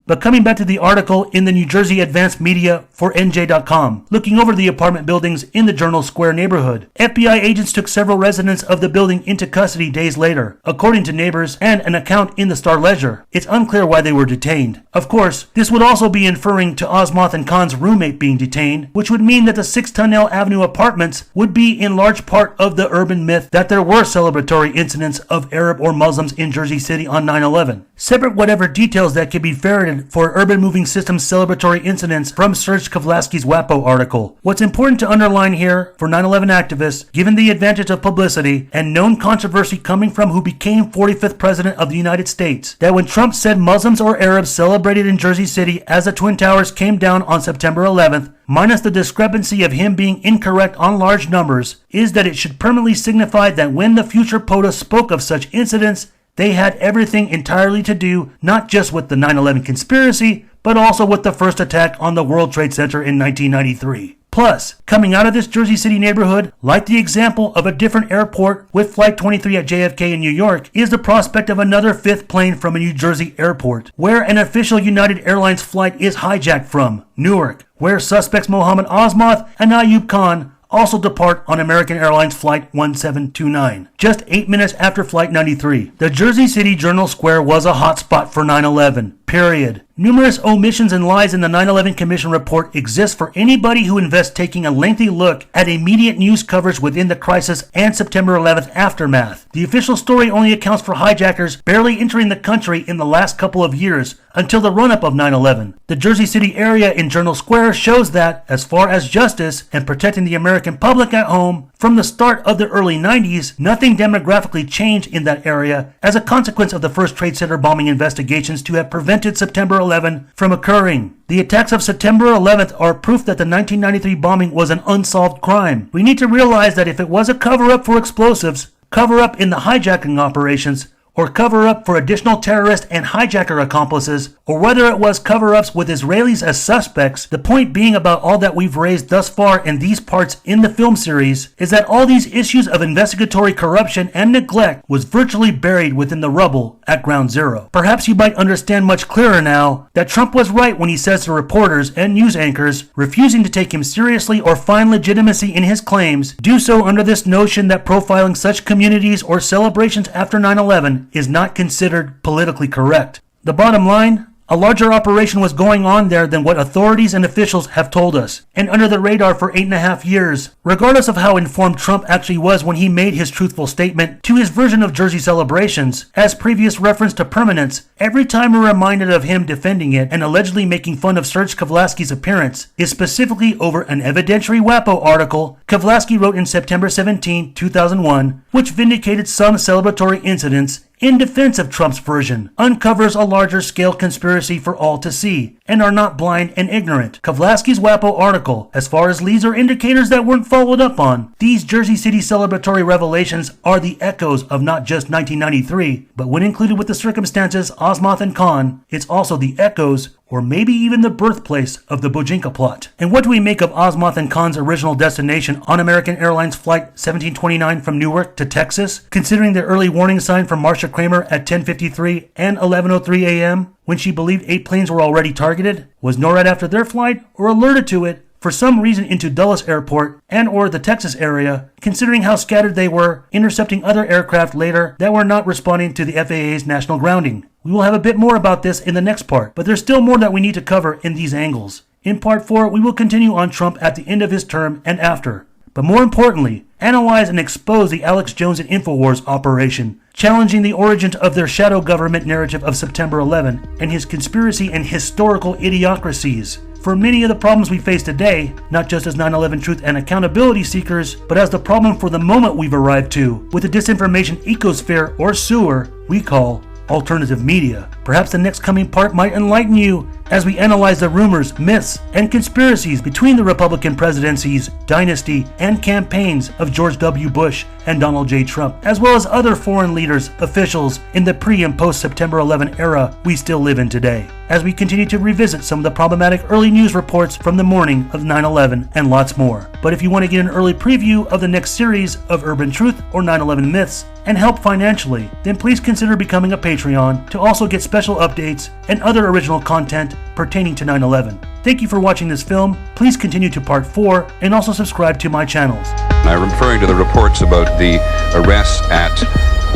But coming back to the article in the New Jersey Advanced Media for NJ.com, looking over the apartment buildings in the Journal Square neighborhood, FBI agents took several residents of the building into custody days later, according to neighbors and an account in the Star Ledger. It's unclear why they were detained. Of course, this would also be inferring to Azmath and Kahn's roommate being detained, which would mean that the 6 Tunnel Avenue apartments would be in large part of the urban myth that there were celebratory incidents of Arab or Muslims in Jersey City on 9/11. Separate whatever details that could be ferreted for Urban Moving Systems celebratory incidents from Serge Kavlasky's WAPO article. What's important to underline here for 9/11 activists, given the advantage of publicity and known controversy coming from who became 45th President of the United States, that when Trump said Muslims or Arabs celebrated in Jersey City as the Twin Towers came down on September 11th, minus the discrepancy of him being incorrect on large numbers, is that it should permanently signify that when the future POTUS spoke of such incidents, they had everything entirely to do not just with the 9/11 conspiracy, but also with the first attack on the World Trade Center in 1993. Plus, coming out of this Jersey City neighborhood, like the example of a different airport with Flight 23 at JFK in New York, is the prospect of another 5th plane from a New Jersey airport, where an official United Airlines flight is hijacked from, Newark, where suspects Mohammed Azmath and Ayub Khan also depart on American Airlines Flight 1729, just 8 minutes after Flight 93. The Jersey City Journal Square was a hotspot for 9/11, period. Numerous omissions and lies in the 9/11 Commission report exist for anybody who invests taking a lengthy look at immediate news coverage within the crisis and September 11th aftermath. The official story only accounts for hijackers barely entering the country in the last couple of years until the run-up of 9/11. The Jersey City area in Journal Square shows that, as far as justice and protecting the American public at home, from the start of the early 90s, nothing demographically changed in that area as a consequence of the first Trade Center bombing investigations to have prevented September 11 from occurring. The attacks of September 11th are proof that the 1993 bombing was an unsolved crime. We need to realize that if it was a cover-up for explosives, cover-up in the hijacking operations, or cover-up for additional terrorist and hijacker accomplices, or whether it was cover-ups with Israelis as suspects, the point being about all that we've raised thus far in these parts in the film series is that all these issues of investigatory corruption and neglect was virtually buried within the rubble at ground zero. Perhaps you might understand much clearer now that Trump was right when he says to reporters and news anchors refusing to take him seriously or find legitimacy in his claims do so under this notion that profiling such communities or celebrations after 9/11 is not considered politically correct. The bottom line, A larger operation was going on there than what authorities and officials have told us, and under the radar for 8.5 years. Regardless of how informed Trump actually was when he made his truthful statement to his version of Jersey celebrations, as previous reference to permanence, every time we're reminded of him defending it and allegedly making fun of Serge Kavlasky's appearance is specifically over an evidentiary WAPO article Kavlasky wrote in September 17, 2001, which vindicated some celebratory incidents in defense of Trump's version, uncovers a larger scale conspiracy for all to see, and are not blind and ignorant. Kavlasky's WAPO article, as far as leads or indicators that weren't followed up on, these Jersey City celebratory revelations are the echoes of not just 1993, but when included with the circumstances Azmath and Kahn, it's also the echoes or maybe even the birthplace of the Bojinka plot. And what do we make of Azmath and Kahn's original destination on American Airlines Flight 1729 from Newark to Texas, considering the early warning sign from Marcia Kramers at 10:53 and 11:03 a.m. when she believed 8 planes were already targeted? Was NORAD after their flight or alerted to it for some reason into Dulles Airport and or the Texas area, considering how scattered they were, intercepting other aircraft later that were not responding to the FAA's national grounding? We will have a bit more about this in the next part, but there's still more that we need to cover in these angles. In part 4, we will continue on Trump at the end of his term and after. But more importantly, analyze and expose the Alex Jones and InfoWars operation, challenging the origins of their shadow government narrative of September 11 and his conspiracy and historical idiocracies. For many of the problems we face today, not just as 9/11 truth and accountability seekers, but as the problem for the moment we've arrived to, with the disinformation ecosphere or sewer we call alternative media. Perhaps the next coming part might enlighten you as we analyze the rumors, myths, and conspiracies between the Republican presidencies, dynasty, and campaigns of George W. Bush and Donald J. Trump, as well as other foreign leaders, officials in the pre- and post-September 11 era we still live in today, as we continue to revisit some of the problematic early news reports from the morning of 9/11 and lots more. But if you want to get an early preview of the next series of Urban Truth or 9/11 Myths and help financially, then please consider becoming a Patreon to also get special updates and other original content pertaining to 9/11. Thank you for watching this film. Please continue to part 4 and also subscribe to my channels. I'm referring to the reports about the arrests at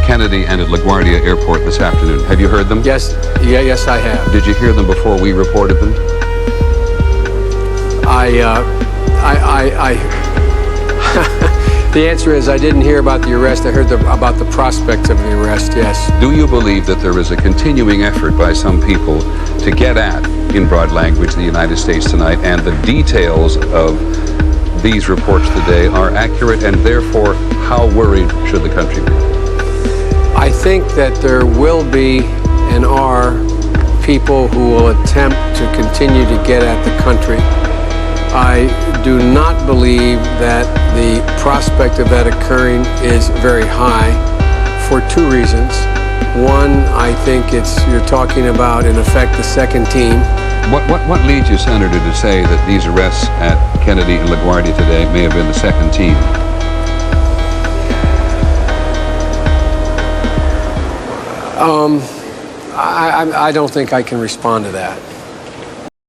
Kennedy and at LaGuardia Airport this afternoon. Have you heard them? Yes, I have. Did you hear them before we reported them? The answer is I didn't hear about the arrest. I heard about the prospects of the arrest, yes. Do you believe that there is a continuing effort by some people to get at, in broad language, the United States tonight, and the details of these reports today are accurate, and therefore, how worried should the country be? I think that there will be and are people who will attempt to continue to get at the country. I do not believe that the prospect of that occurring is very high for 2 reasons. One, I think you're talking about, in effect, the second team. What leads you, Senator, to say that these arrests at Kennedy and LaGuardia today may have been the second team? I don't think I can respond to that.